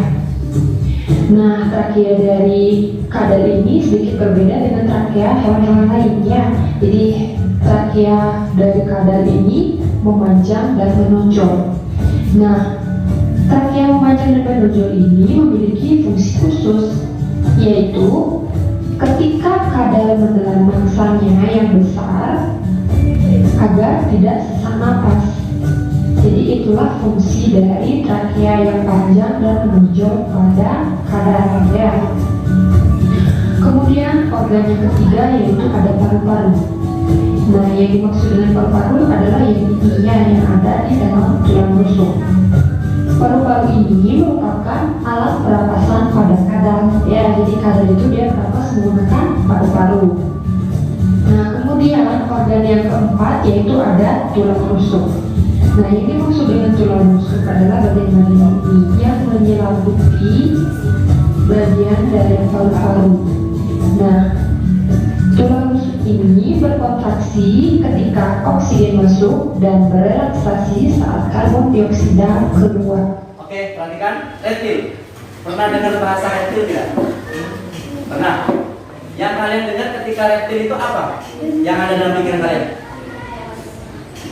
S4: Nah, trakea dari kadal ini sedikit berbeda dengan trakea hewan-hewan lainnya. Jadi trakea dari kadal ini memanjang dan menonjol. Nah, trakea memanjang dan menonjol ini memiliki fungsi khusus, yaitu ketika kadal menelan mangsanya yang besar agar tidak sesak napas. Jadi itulah fungsi dari trakea yang panjang dan menonjol pada kadal ya. Kemudian organ yang ketiga yaitu ada paru-paru. Nah, yang dimaksud dengan paru-paru adalah yang ada di dalam tulang rusuk. Paru-paru ini merupakan alat pernapasan pada kadal ya. Jadi kadal itu dia bernapas menggunakan paru-paru. Nah, kemudian organ yang keempat yaitu ada tulang rusuk. Nah, yang dimaksud dengan tulang rusuk adalah bagian ini yang menyelimuti bagian dari paru-paru. Nah, tulang rusuk ini berkontraksi ketika oksigen masuk dan berelaksasi saat karbon dioksida keluar.
S1: Oke, perhatikan reptil. Pernah dengar bahasa reptil tidak? Pernah. Yang kalian dengar ketika reptil itu apa? Yang ada dalam pikiran kalian?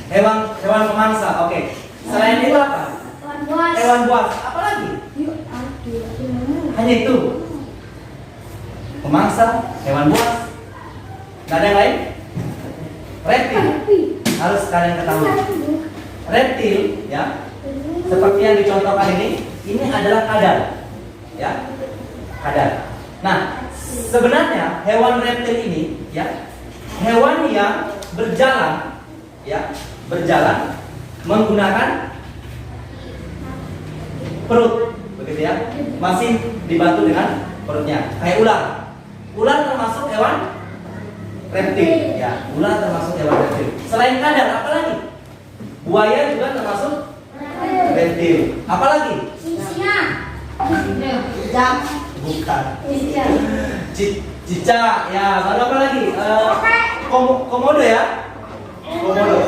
S1: Hewan pemangsa. Oke. Selain itu apa? Hewan buas. Apa lagi? Hanya itu. Pemangsa, hewan buas. Gak ada yang lain? Reptil. Harus kalian ketahui. Reptil, ya, seperti yang dicontohkan ini adalah kadal, ya, kadal. Nah, sebenarnya hewan reptil ini, ya, hewan yang berjalan, ya, berjalan menggunakan perut, begitu ya, masih dibantu dengan perutnya, kayak ular. Ular termasuk hewan reptil, ya, ular termasuk hewan reptil. Selain kadal, apa lagi? Buaya juga termasuk reptil. Apa lagi? Bukan. Cicak, ya. Lalu apa lagi? Komodo ya. Komodo.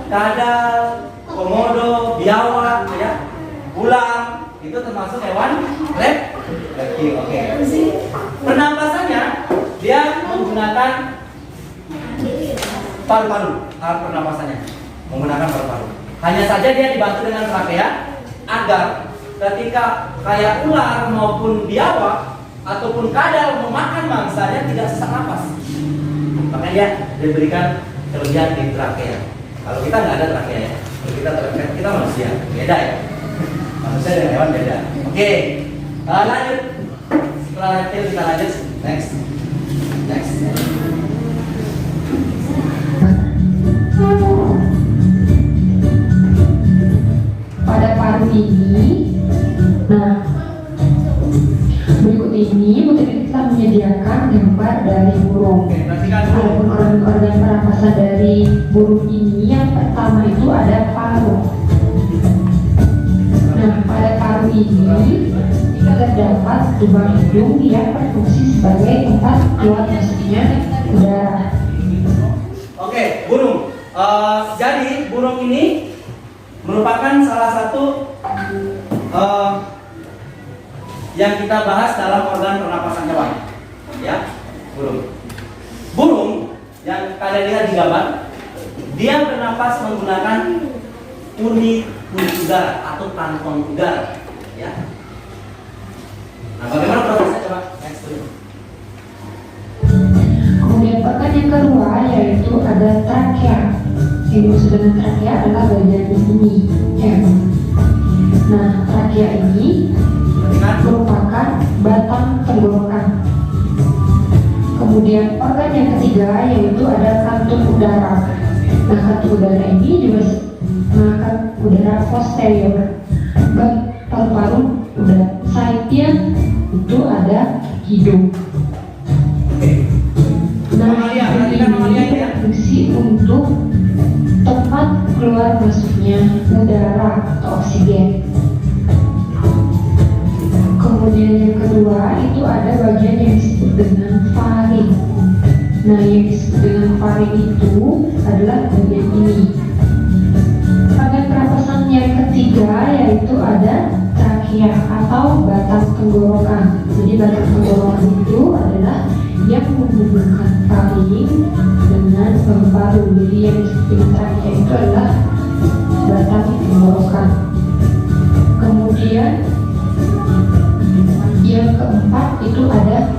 S1: Kadal, komodo, biawak, ya. Ular, itu termasuk hewan reptil. Oke. Pernapasannya dia menggunakan paru-paru. Pernapasannya menggunakan paru-paru. Hanya saja dia dibantu dengan trakea agar ketika kayak ular maupun biawak ataupun kadal memakan mangsanya tidak sesak napas. Makanya dia diberikan kelebihan di trakea. Kalau kita nggak ada trakea ya. Kalau kita manusia, beda ya. Manusia dengan hewan beda. Oke. Lanjut. Setelah reptil kita lanjut next.
S4: Pada paru ini, nah berikut ini Putri telah menyediakan gambar dari burung. Adapun organ pernapasan dari burung ini yang pertama itu ada paru. Nah, pada paru ini terdapat lubang hidung yang berfungsi sebagai tempat keluar masuknya udara.
S1: Oke, burung. Jadi burung ini merupakan salah satu yang kita bahas dalam organ pernapasan hewan. Ya, burung. Burung yang kalian lihat di gambar, dia bernapas menggunakan unit udara atau kantong udara. Ya. Nah, bagaimana prosesnya coba? Next dulu.
S4: Kemudian organ yang kedua yaitu ada trakea. Yang dimaksud dengan trakea adalah bagian ini. Ya. Nah, trakea ini merupakan batang tenggorokan. Kemudian organ yang ketiga yaitu ada kantung udara. Nah, kantung udara ini juga mengangkat udara posterior. Paru-paru udara sayapnya itu ada hidung. Nah, ini fungsi untuk tempat keluar masuknya udara atau oksigen. Kemudian yang kedua itu ada bagian yang disebut dengan faring. Nah, yang disebut dengan faring itu adalah bagian ini. Organ pernapasan yang ketiga yaitu ada trakea atau batang tenggorokan. Jadi batang tenggorokan itu adalah yang menghubungkan faring dengan paru-paru. Jadi yang disebut dengan trakea itu adalah batang tenggorokan. Kemudian yang keempat itu ada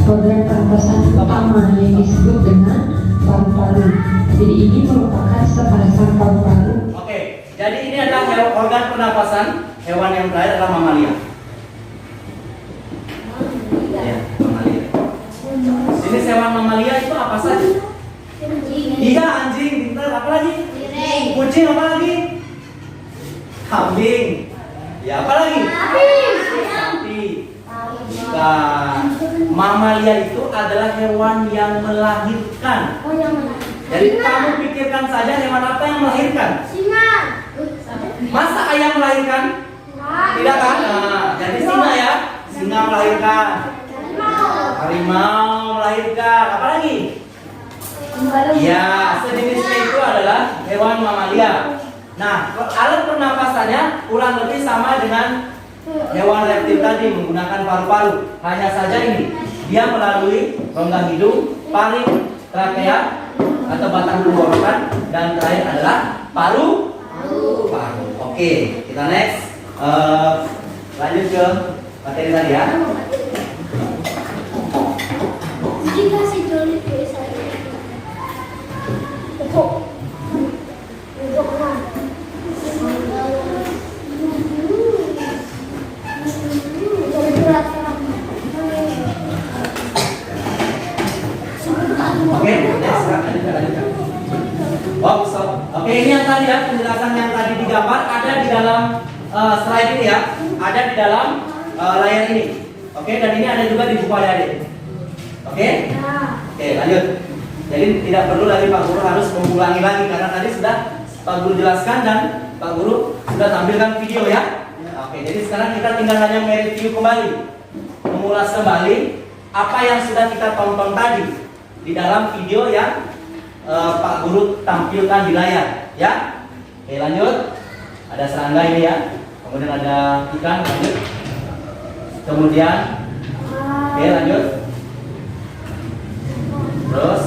S4: organ pernapasan utama yang disebut dengan paru-paru. Jadi ini merupakan sepasang paru-paru.
S1: Oke, jadi ini adalah organ pernapasan hewan yang terakhir adalah mamalia. Ya, mamalia. Jenis hewan mamalia itu apa saja? Iya, anjing, pintar. Apa lagi? Kucing, apa lagi? Kambing. Ya, apa lagi? Sapi. Bukan. Mamalia itu adalah hewan yang melahirkan. Jadi kamu pikirkan saja hewan apa yang melahirkan? Masa ayam melahirkan? Tidak kan? Nah, jadi singa ya. Singa melahirkan. Harimau melahirkan. Apa lagi? Ya, sejenisnya itu adalah hewan mamalia. Nah, alat pernapasannya kurang lebih sama dengan hewan reptil tadi, menggunakan paru-paru. Hanya saja ini, dia melalui rongga hidung, faring, trakea atau batang tenggorokan, dan terakhir adalah paru. Oke, kita next. Lanjut ke materi tadi ya. Oke, next, lanjutkan. Oke, ini yang tadi ya, penjelasan yang tadi digambar ada di dalam slide ini ya, ada di dalam layar ini. Oke, dan ini ada juga di buku adik-adik. Oke? Oke, lanjut. Jadi tidak perlu lagi Pak Guru harus mengulangi lagi karena tadi sudah Pak Guru jelaskan dan Pak Guru sudah tampilkan video ya. Oke, jadi sekarang kita tinggal hanya mereview kembali, mengulas kembali apa yang sudah kita tonton tadi di dalam video yang Pak Guru tampilkan di layar ya. Oke, lanjut. Ada serangga ini ya. Kemudian ada ikan, lanjut. Kemudian oke, lanjut. Terus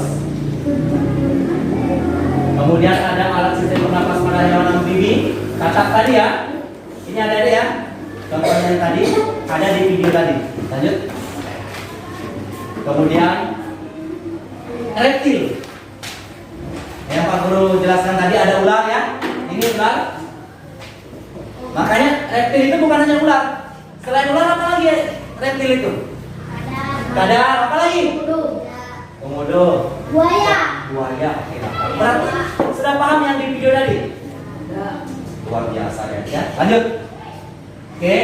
S1: kemudian ada alat sistem pernapas pada hewan amfibi, katak tadi ya. Ini ada ya. Contohnya yang tadi ada di video tadi. Lanjut. Kemudian reptil. Yang Pak Guru jelaskan tadi ada ular ya. Ini ular. Makanya reptil itu bukan hanya ular. Selain ular apa lagi ya? Reptil itu? Kadal, apa lagi? Komodo. Buaya. Oke. Berarti sudah paham yang di video tadi? Luar biasa ya. Lanjut. Oke.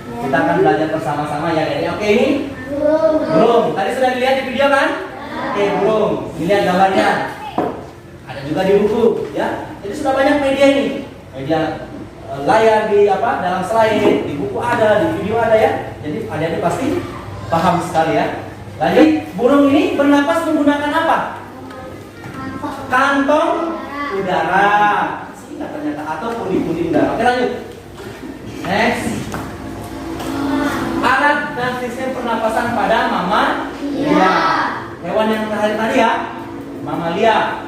S1: Kita akan belajar bersama-sama ya. Jadi oke, ini belum. Tadi sudah dilihat di video kan? Oke, belum. Dilihat gambarnya. Ada juga di buku ya. Jadi sudah banyak media ini. Media layar di dalam slide, di buku ada, di video ada ya. Jadi adik-adik pasti paham sekali ya. Lanjut, burung ini bernapas menggunakan apa? Kantong udara. Tidak ternyata atau pundi-pundi udara. Oke lanjut. Next. Alat dan sistem pernapasan pada mamalia. Hewan yang terakhir tadi ya, mamalia.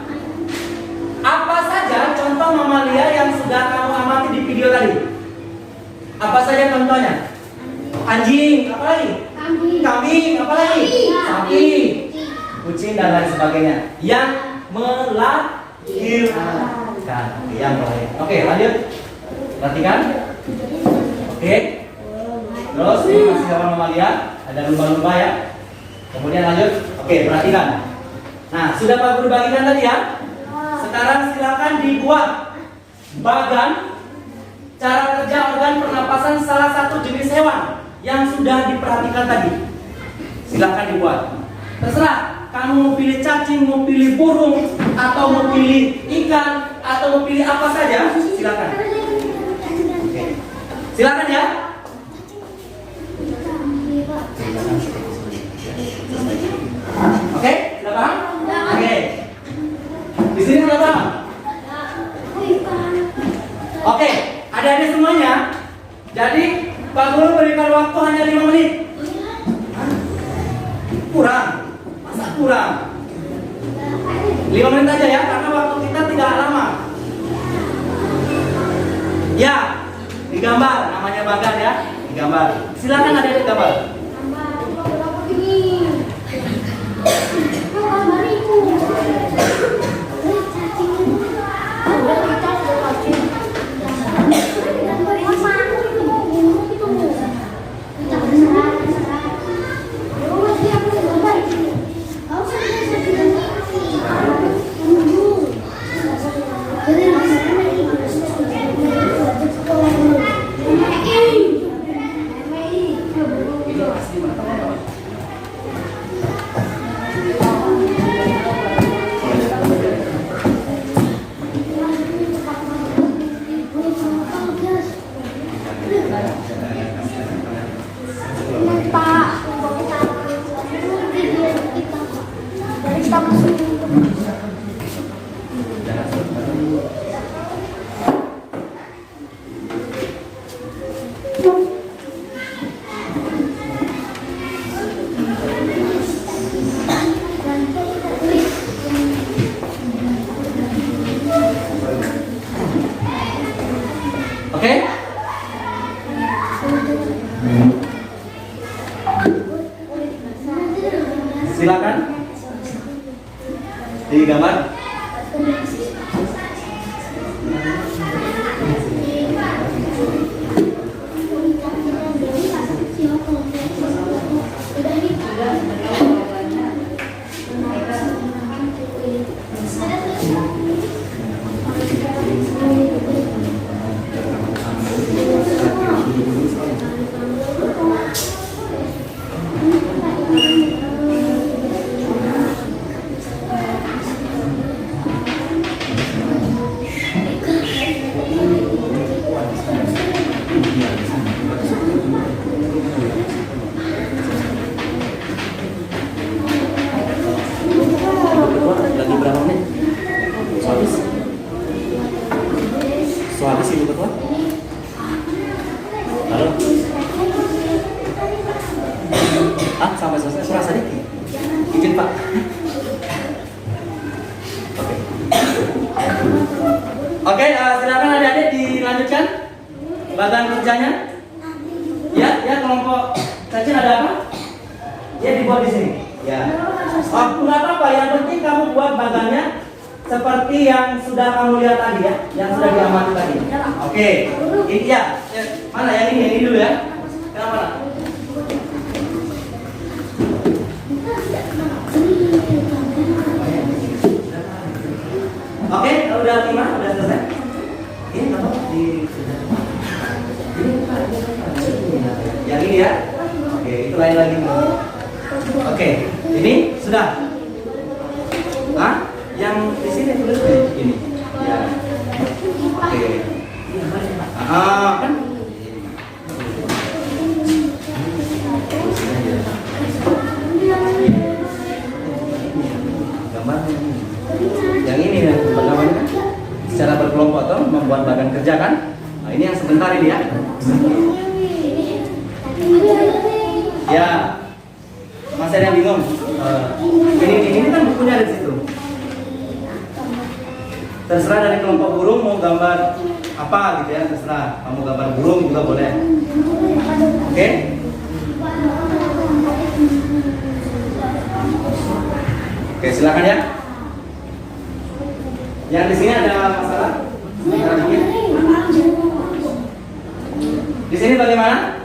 S1: Apa saja contoh mamalia yang sudah kamu amati di video tadi? Apa saja contohnya? Anjing, apa lagi? Kambing, apa lagi? Sapi, kucing dan lain sebagainya. Yang melahirkan, yang melahirkan. Oke, lanjut. Perhatikan. Oke. Terus ini masih hewan mamalia, ada lumba-lumba ya. Kemudian lanjut. Oke, perhatikan. Nah, sudah Pak Guru bagikan tadi ya. Sekarang silakan dibuat bagan cara kerja organ pernapasan salah satu jenis hewan yang sudah diperhatikan tadi. Silakan dibuat. Terserah kamu mau pilih cacing, mau pilih burung, atau mau pilih ikan, atau mau pilih apa saja, silakan. Oke. Silakan ya. Oke, sudah paham? Oke. Di sini sudah paham? Oke, adik-adik semuanya. Jadi Pak Guru berikan waktu hanya 5 menit. Kurang? Masa kurang? 5 menit aja ya, karena waktu kita tidak lama. Ya, digambar, namanya bagan ya, digambar. Silakan adik-adik gambar. Oke? Silakan digambar. Lagi berapa menit? Soalnya sih betul. Halo? Sampai selesai serasa dikit. Izin Pak. Oke, silakan adik-adik dilanjutkan bagan kerjanya. Ya, kelompok cacing ada apa? Ya dibuat di sini. Ya. Nggak apa-apa, yang penting kamu buat bagannya seperti yang sudah kamu lihat tadi ya, yang sudah diamati tadi. Oke, ini ya, mana yang ini dulu ya. Kenapa? Oke, udah 5, udah selesai. Ini apa? Yang ini ya. Oke, itu lain lagi. Oke, ini sudah. Yang di sini tulis ini. Ya. Oke. Kan? Gambar yang ini ya, pertama secara berkelompok atau kerjakan. Nah, ini yang sebentar ini ya. Ya, masih ada yang bingung. Ini kan bukunya ada di situ. Terserah dari kelompok burung mau gambar apa gitu ya, terserah. Kamu gambar burung juga boleh. Oke? Oke, silakan ya. Yang di sini ada masalah? Di sini bagaimana?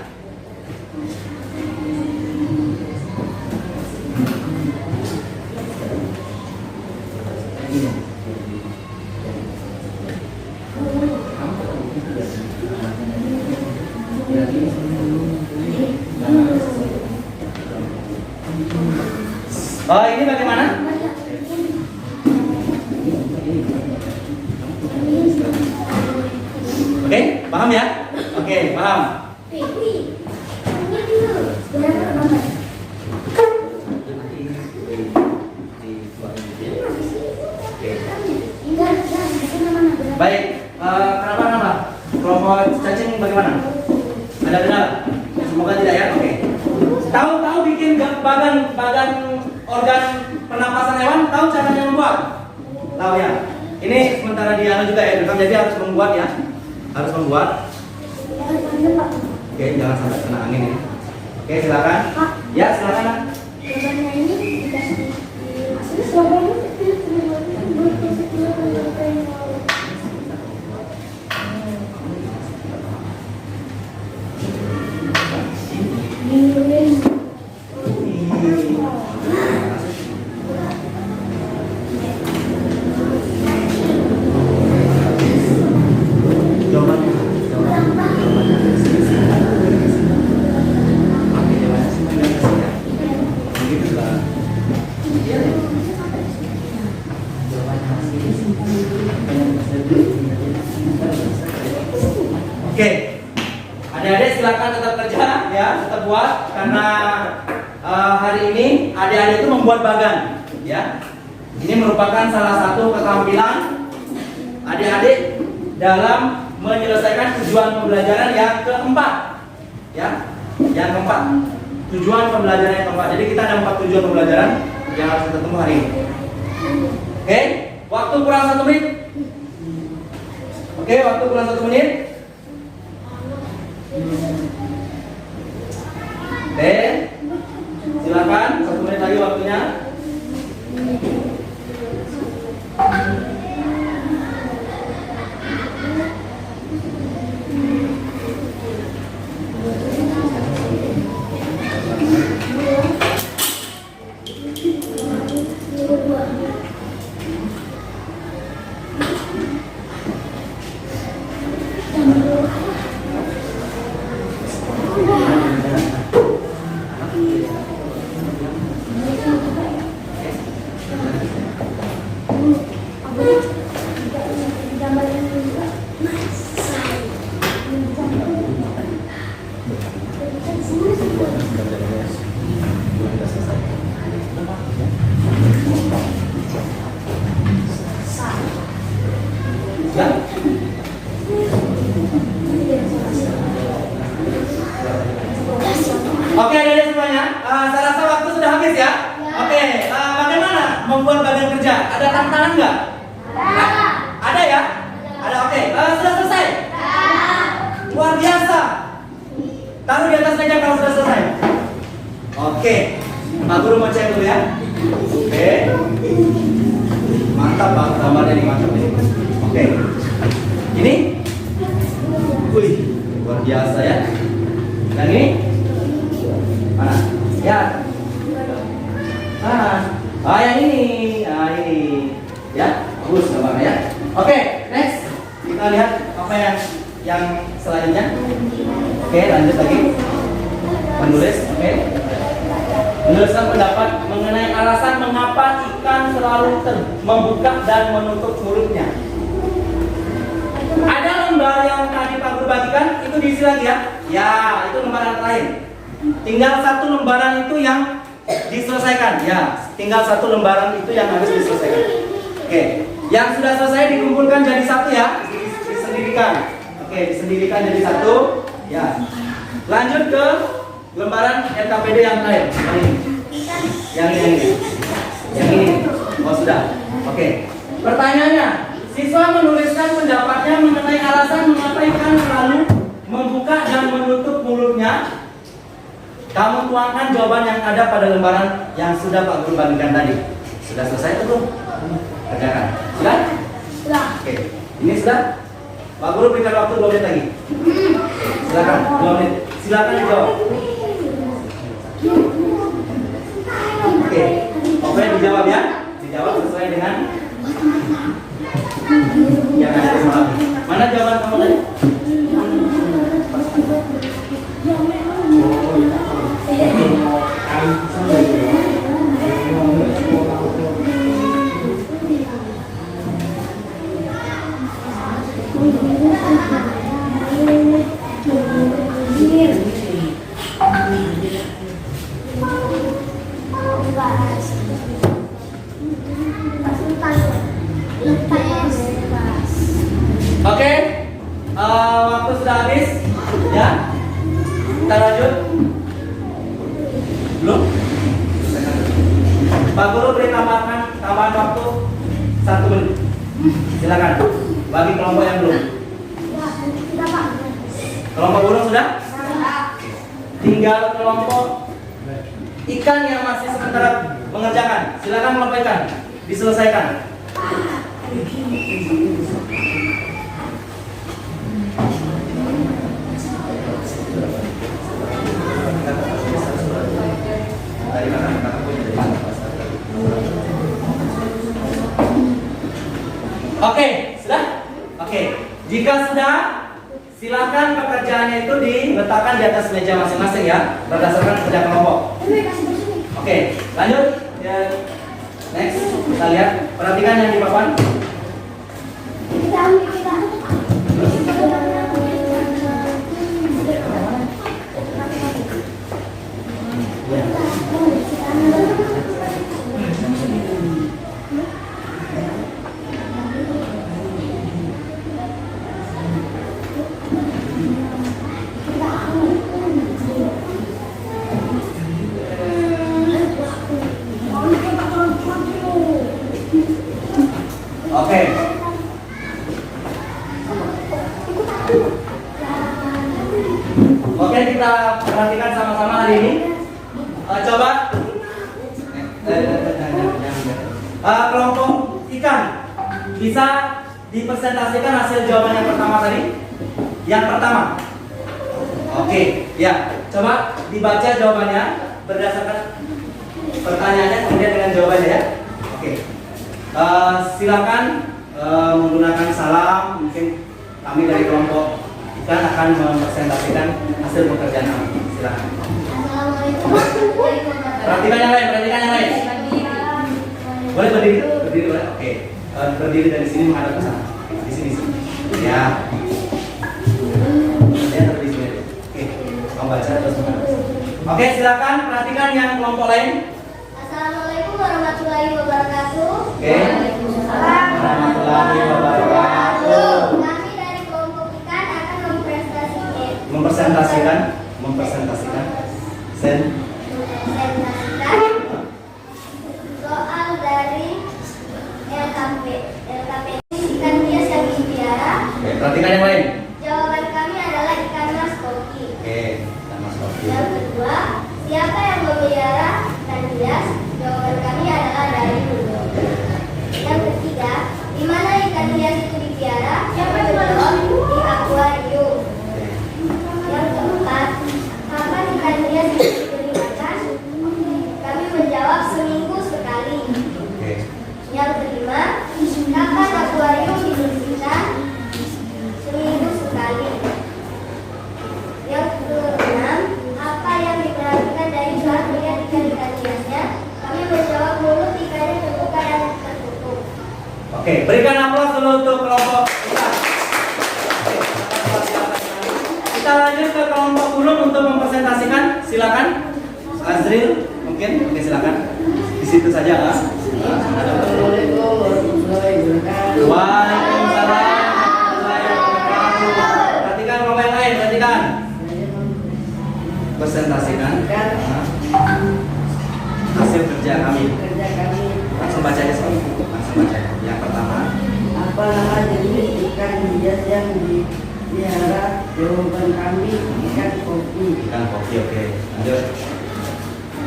S1: Oh, ini bagaimana? Oke, paham ya? Oke, paham. Baik, kenapa? Kelompok cacing bagaimana? Ada benar? Semoga tidak ya. Oke. Tahu bikin bagan organ pernapasan hewan? Tahu caranya membuat? Tahu ya. Ini sementara di anu juga ya. Jadi harus membuat ya. Harus membuat. Oke, jangan sampai kena angin ya. Oke, silakan. Ya, silakan. Oke, adik-adik silakan tetap kerja ya, tetap buat karena hari ini adik-adik itu membuat bagan ya. Ini merupakan salah satu keterampilan adik-adik dalam menyelesaikan tujuan pembelajaran yang keempat ya. Yang keempat, tujuan pembelajaran yang keempat. Jadi kita ada 4 tujuan pembelajaran yang harus kita tempuh hari ini. Oke, waktu kurang 1 menit. Oke, waktu kurang 1 menit. Oke, silakan 1 menit lagi waktunya. Ya. Oke, adik-adik semuanya, saya rasa waktu sudah habis ya. Oke, bagaimana membuat badan kerja? Ada tantangan nggak? Ada ya? Ada. Oke, sudah selesai? Luar biasa. Taruh di atas meja kalau sudah selesai. Oke, Pak Guru mau cek dulu ya. Oke, mantap Pak, gambarnya nih mantap nih. Oke, ini, wih, luar biasa ya. Dan ini, mana? Ya, yang ini, ya, bagus gambarnya ya. Oke, next, kita lihat apa yang selanjutnya. Oke, lanjut lagi. Menulis, oke. Menuliskan pendapat mengenai alasan mengapa ikan selalu membuka dan menutup mulutnya. Ada lembar yang tadi Pak Guru bagikan, itu diisi lagi ya. Ya, itu lembaran terakhir. Tinggal 1 lembaran itu yang diselesaikan. Ya, tinggal 1 lembaran itu yang harus diselesaikan. Oke, yang sudah selesai dikumpulkan jadi 1 ya. Disendiri disendirikan. Oke, disendirikan jadi satu. Ya. Lanjut ke lembaran RKPD yang lain. Yang ini. Yang ini. Oh, sudah. Oke. Pertanyaannya, siswa menuliskan pendapatnya mengenai alasan mengapa ikan selalu membuka dan menutup mulutnya. Kamu tuangkan jawaban yang ada pada lembaran yang sudah Pak Guru bagikan tadi. Sudah selesai atau belum? Kerjakan. Sudah?
S2: Sudah.
S1: Oke. Ini sudah? Pak Guru berikan waktu 2 menit lagi. Silakan, 2 menit. Silakan dijawab. Oke. Oke, dijawab ya. Dijawab sesuai dengan yang ada di malam. Mana jawaban kamu tadi? Oke, waktu sudah habis, ya. Kita lanjut. Belum? Pak Guru beri tambahan waktu 1 menit. Silakan. Bagi kelompok yang belum. Kelompok burung sudah? Tinggal kelompok ikan yang masih sementara mengerjakan. Silakan melampaikan, diselesaikan. Oke, sudah? Oke, jika sudah, silakan pekerjaannya itu diletakkan di atas meja masing-masing ya, berdasarkan kerja kelompok. Oke, lanjut. Ya, next, kita lihat. Perhatikan yang di papan. Oke. Oke, kita perhatikan sama-sama hari ini. Coba kelompok ikan bisa dipresentasikan hasil jawaban yang pertama tadi. Yang pertama. Oke, ya. Coba dibaca jawabannya berdasarkan pertanyaannya kemudian dengan jawabannya ya. Oke. Silakan menggunakan salam. Mungkin kami dari kelompok ikan akan mempresentasikan hasil pekerjaan kami. Silakan. Perhatikan yang lain, perhatikan yang lain. Boleh berdiri, berdiri boleh. Oke. Berdiri dari sini menghadap ke sana. Di sini. Ya. Ya, di sini. Oke. Kamu baca terus menghadap. Oke, silakan perhatikan yang kelompok lain.
S2: Assalamualaikum warahmatullahi wabarakatuh.
S1: Oke. Warahmatullahi wabarakatuh.
S2: Kami dari kelompok ikan akan
S1: mempresentasikan
S2: soal dari LKP ikan hias yang dipiara.
S1: Oke, perhatikan yang lain.
S2: Jawaban kami adalah ikan mas koki.
S1: Oke, ikan mas koki.
S2: Yang kedua, siapa yang memelihara ikan hias? Jawaban kami adalah dari dulu. Yang ketiga, di mana ikan hias itu dipiara? Menjawab di akuarium. Yang keempat, kapan ikan hias itu diberi makan? Kami menjawab seminggu sekali.
S1: Oke.
S2: Yang kelima, kapan akuarium dibersihkan? Seminggu sekali. Yang keenam, apa yang diperhatikan dari saat melihat ikan-ikan hiasnya? Kami menjawab mulut ikannya terbuka dan tertutup.
S1: Oke, berikan aplaus dulu untuk kelompok ikan. Kita lanjut ke kelompok burung untuk mempresentasikan. Silakan, Azril, mungkin. Oke, silakan. Di situ saja, Mas. Waalaikumsalam warahmatullahi wabarakatuh. perhatikan. Presentasikan hasil kerja kami. Langsung baca aja soal. Langsung baca. Yang pertama.
S5: Apa nama jenis ikan hias yang dipelihara? Jawaban kami ikan kopi.
S1: Ikan kopi, oke. Lanjut.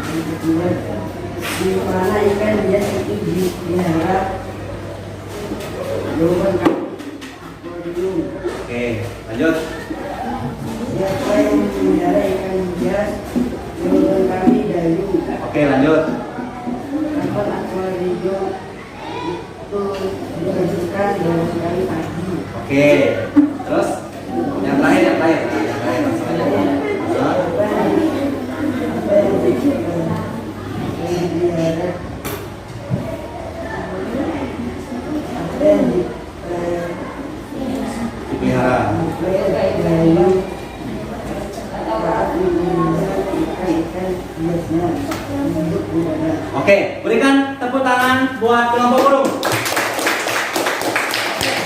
S5: Yang kedua, di mana ikan hias itu dipelihara? Jawaban kami akuarium.
S1: Oke, lanjut.
S5: Siapa yang memelihara ikan hias? Jawaban kami dayung.
S1: Oke, lanjut.
S5: Kapan akuarium itu dihasilkan? Jawaban kami pagi.
S1: Oke. Terus yang terakhir, yang terakhir. Yang terakhir langsung aja. Hah? Dipelihara. Oke, berikan tepuk tangan buat kelompok burung.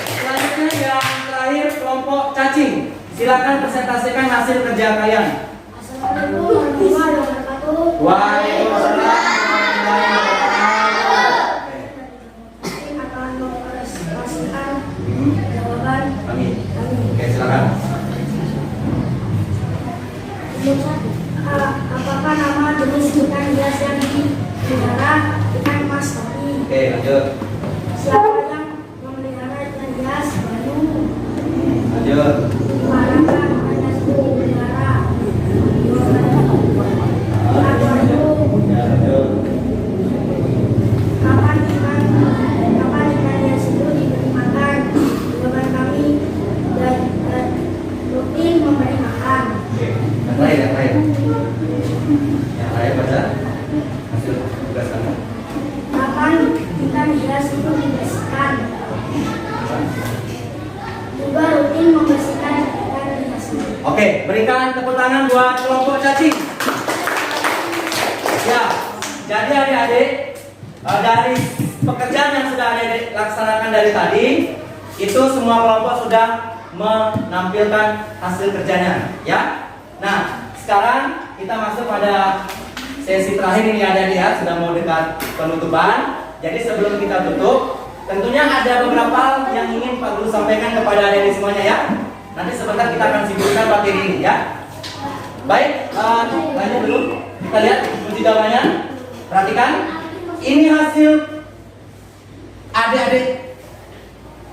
S1: Selanjutnya yang terakhir kelompok cacing. Silakan presentasikan hasil kerja kalian.
S2: Assalamualaikum warahmatullahi wabarakatuh.
S1: Waalaikumsalam warahmatullahi wabarakatuh.
S2: Ini akan mempresentasikan
S1: Hmm,
S2: jawaban
S1: kami.
S2: kami.
S1: Oke, silakan.
S2: Apakah nama jenis ikan hias yang dipelihara? Ikan mas tadi.
S1: Oke, lanjut.
S2: Siapa yang memelihara ikan hias? Bayu.
S1: Lanjut.
S2: Di manakah ikan hias itu dipelihara? Di akuarium.
S1: Ya, lanjut.
S2: Kapan ikan hias itu diberi makan? Jawaban kami dan rutin memberi makan.
S1: Oke, yang terakhir, yang terakhir. Yang terakhir baca hasil tugas kamu.
S2: Kapan ikan hias itu dibersihkan? Juga rutin membersihkan ikan hias itu.
S1: Oke, berikan tepuk tangan buat kelompok cacing. Ya, jadi adik-adik dari pekerjaan yang sudah adik-adik laksanakan dari tadi, itu semua kelompok sudah menampilkan hasil kerjanya, ya. Nah, sekarang kita masuk pada sesi terakhir ini adik-adik ya, sudah mau dekat penutupan. Jadi sebelum kita tutup, tentunya ada beberapa hal yang ingin Pak Guru sampaikan kepada adik-adik semuanya ya. Nanti sebentar kita akan sibukkan materi ini ya. Baik, lanjut dulu. Kita lihat uji jawabannya. Perhatikan, ini hasil adik-adik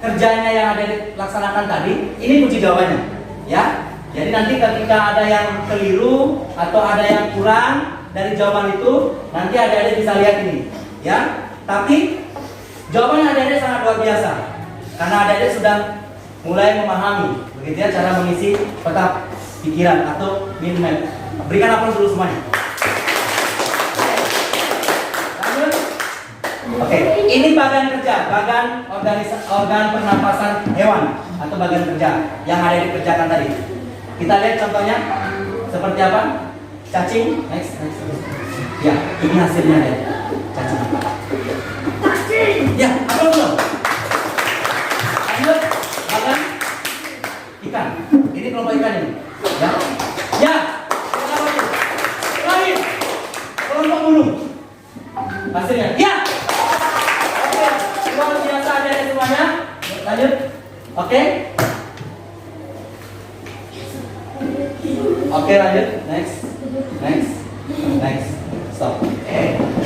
S1: kerjanya yang adik-adik laksanakan tadi. Ini uji jawabannya, ya. Jadi nanti ketika ada yang keliru atau ada yang kurang dari jawaban itu, nanti adik-adik bisa lihat ini, ya. Tapi jawabannya adik-adik sangat luar biasa, karena adik-adik sudah mulai memahami, begitu ya, cara mengisi peta pikiran atau mind map. Berikan aplaus dulu semuanya. Lanjut. Oke, ini bagan kerja, organ pernapasan hewan atau bagan kerja yang ada dikerjakan tadi. Kita lihat contohnya seperti apa? Cacing, next. Ya, ini hasilnya ya. Cacing. Ya, aplaus dulu. Lanjut, bagan ikan. Ini kelompok ikan ini. Ya. Ya. Terakhir. Kelompok burung. Hasilnya. Ya. Oke. Luar biasa ada semuanya. Lanjut. Oke. Oke, lanjut. Next. Stop.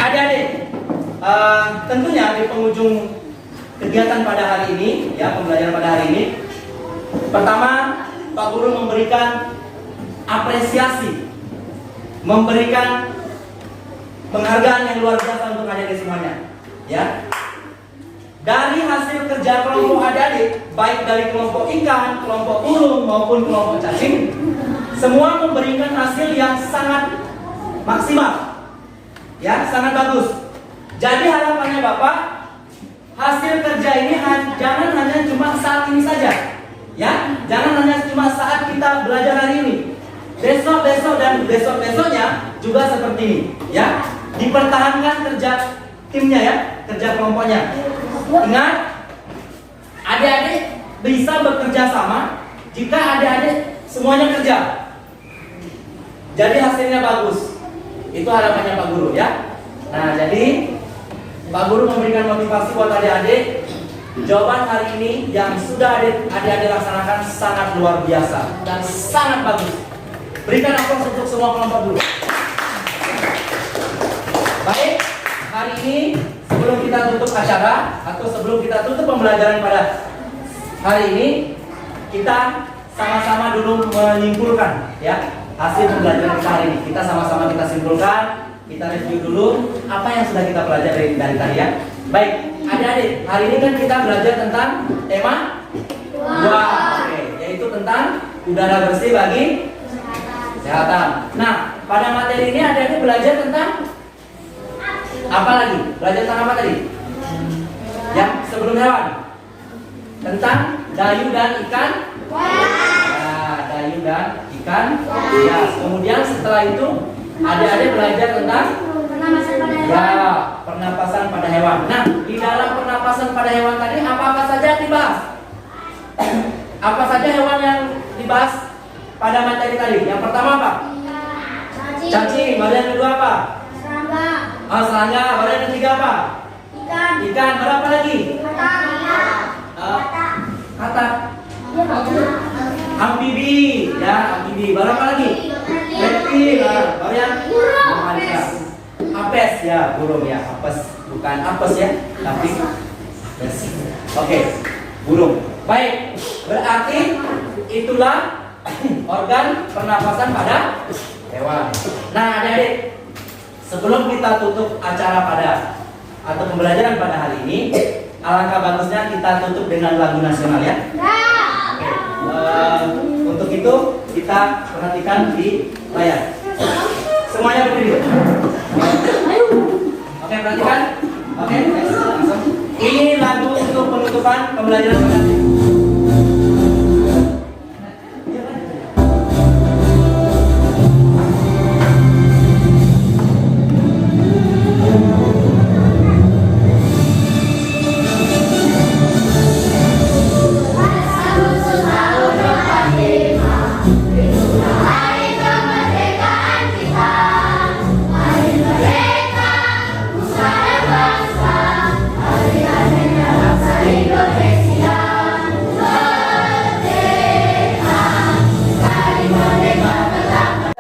S1: Adik-adik, tentunya di penghujung kegiatan pada hari ini, ya, pembelajaran pada hari ini, pertama Pak Guru memberikan apresiasi, memberikan penghargaan yang luar biasa untuk adik-adik semuanya, ya. Dari hasil kerja kelompok adik-adik, baik dari kelompok ikan, kelompok burung maupun kelompok cacing, semua memberikan hasil yang sangat maksimal, ya, sangat bagus. Jadi harapannya Bapak, hasil kerja ini jangan hanya cuma saat ini saja, ya, jangan hanya cuma saat kita belajar hari ini. Besok dan besoknya juga seperti ini, ya. Dipertahankan kerja timnya, ya, kerja kelompoknya. Ingat, adik-adik bisa bekerja sama jika adik-adik semuanya kerja. Jadi hasilnya bagus. Itu harapannya Pak Guru ya. Nah, jadi Pak Guru memberikan motivasi buat adik-adik. Jawaban hari ini yang sudah adik-adik laksanakan sangat luar biasa dan sangat bagus. Berikan aplaus untuk semua kelompok dulu. Baik, hari ini sebelum kita tutup acara atau sebelum kita tutup pembelajaran pada hari ini, kita sama-sama dulu menyimpulkan ya hasil pembelajaran kita hari ini. Kita sama-sama kita simpulkan, kita review dulu apa yang sudah kita pelajari dari tadi ya. Baik, adik-adik, hari ini kan kita belajar tentang tema dua, oke, yaitu tentang udara bersih bagi kesehatan. Nah, pada materi ini adik-adik belajar tentang apa lagi? Belajar tentang apa tadi? Yang sebelum hewan. Tentang dayu dan ikan. Nah, dayu dan ikan. Ya, kemudian setelah itu adik-adik belajar tentang pernapasan pada hewan. Nah, di dalam pernapasan pada hewan tadi apa saja yang dibahas? Apa saja hewan yang dibahas pada materi tadi? Yang pertama apa? Cacing. Baru yang kedua apa? Serangga. Baru yang ketiga apa? Ikan. Baru apa lagi? Kata. Amfibi. Ya, amfibi. Baru apa lagi? Reptil. Baru yang apes ya, burung ya. Apes, bukan apes ya, tapi apes. Oke, burung. Baik, berarti itulah organ pernapasan pada hewan. Nah, adik-adik, sebelum kita tutup acara atau pembelajaran pada hari ini, alangkah bagusnya kita tutup dengan lagu nasional ya. Oke, untuk itu kita perhatikan di layar. Semuanya berdiri. Oke, perhatikan. Oke, next, langsung. Ini lagu untuk penutupan pembelajaran pada hari ini.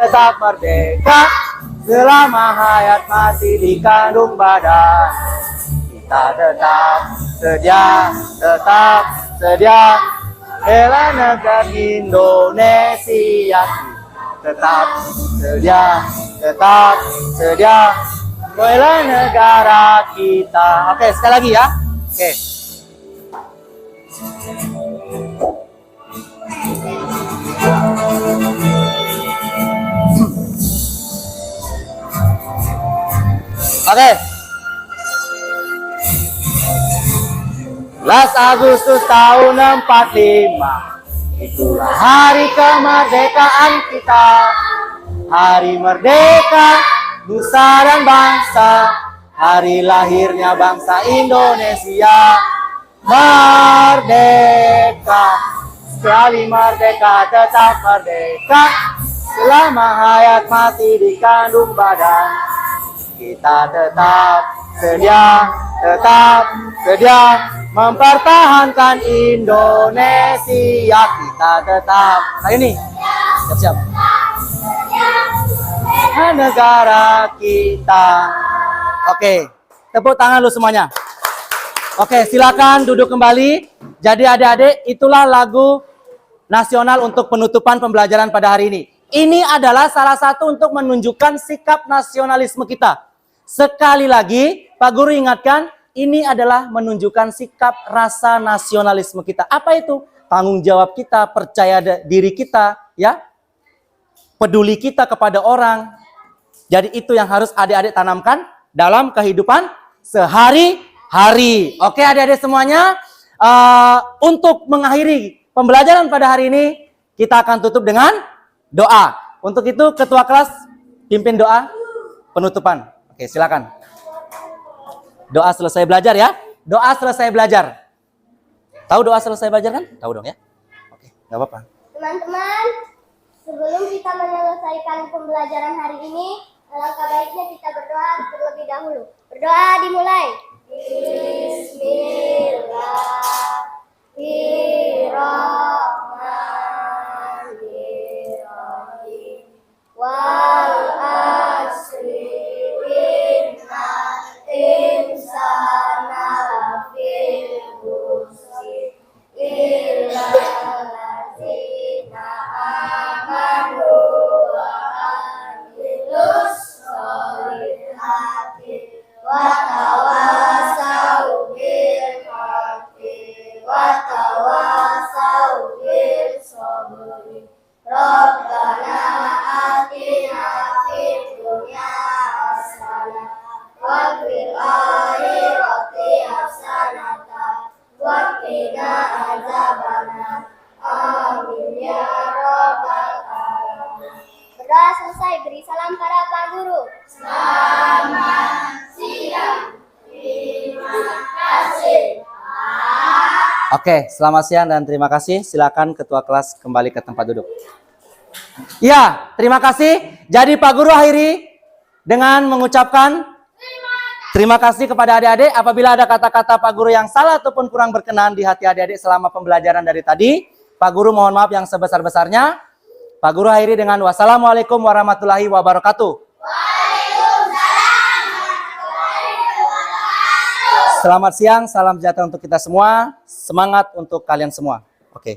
S3: Tetap merdeka selama hayat masih dikandung badan. Kita tetap sedia bela negara Indonesia. Tetap sedia bela negara kita. Oke, sekali lagi ya. Oke. Oke. 11 Agustus tahun 45. Itulah hari kemerdekaan kita. Hari merdeka nusa dan bangsa. Hari lahirnya bangsa Indonesia. Merdeka. Sekali merdeka tetap merdeka. Selama hayat masih dikandung badan. Kita tetap sedia mempertahankan Indonesia. Kita tetap. Nah ini, siap-siap. Negara kita. Oke, tepuk tangan lu semuanya. Oke, silakan duduk kembali. Jadi adik-adik, itulah lagu nasional untuk penutupan pembelajaran pada hari ini. Ini adalah salah satu untuk menunjukkan sikap nasionalisme kita. Sekali lagi, Pak Guru ingatkan, ini adalah menunjukkan sikap rasa nasionalisme kita. Apa itu? Tanggung jawab kita, percaya diri kita, ya, peduli kita kepada orang. Jadi itu yang harus adik-adik tanamkan dalam kehidupan sehari-hari. Oke adik-adik semuanya, untuk mengakhiri pembelajaran pada hari ini, kita akan tutup dengan doa. Untuk itu ketua kelas pimpin doa penutupan. Oke, silakan. Doa selesai belajar ya. Doa selesai belajar. Tahu doa selesai belajar kan? Tahu dong ya. Oke, nggak apa-apa.
S2: Teman-teman, Sebelum kita menyelesaikan pembelajaran hari ini, alangkah baiknya kita berdoa terlebih dahulu. Berdoa dimulai. Bismillahirrahmanirrahim. Wal asri innal insana lafii khusr illa allazina amanu wa amilus solihati wa tawasau bil haqqi wa tawasau bil sabri. Rabbana atina fid dunya hasanah wa fil akhirati hasanah wa qina adzabannar. Amin ya rabbal alamin. Berdoa selesai, beri salam para Pak Guru. Selamat siang. Terima kasih.
S3: Oke, selamat siang dan terima kasih. Silakan ketua kelas kembali ke tempat duduk. Ya, terima kasih. Jadi Pak Guru akhiri dengan mengucapkan terima kasih kepada adik-adik. Apabila ada kata-kata Pak Guru yang salah ataupun kurang berkenan di hati adik-adik selama pembelajaran dari tadi, Pak Guru mohon maaf yang sebesar-besarnya. Pak Guru akhiri dengan wassalamualaikum warahmatullahi wabarakatuh. Selamat siang, salam sejahtera untuk kita semua. Semangat untuk kalian semua. Oke.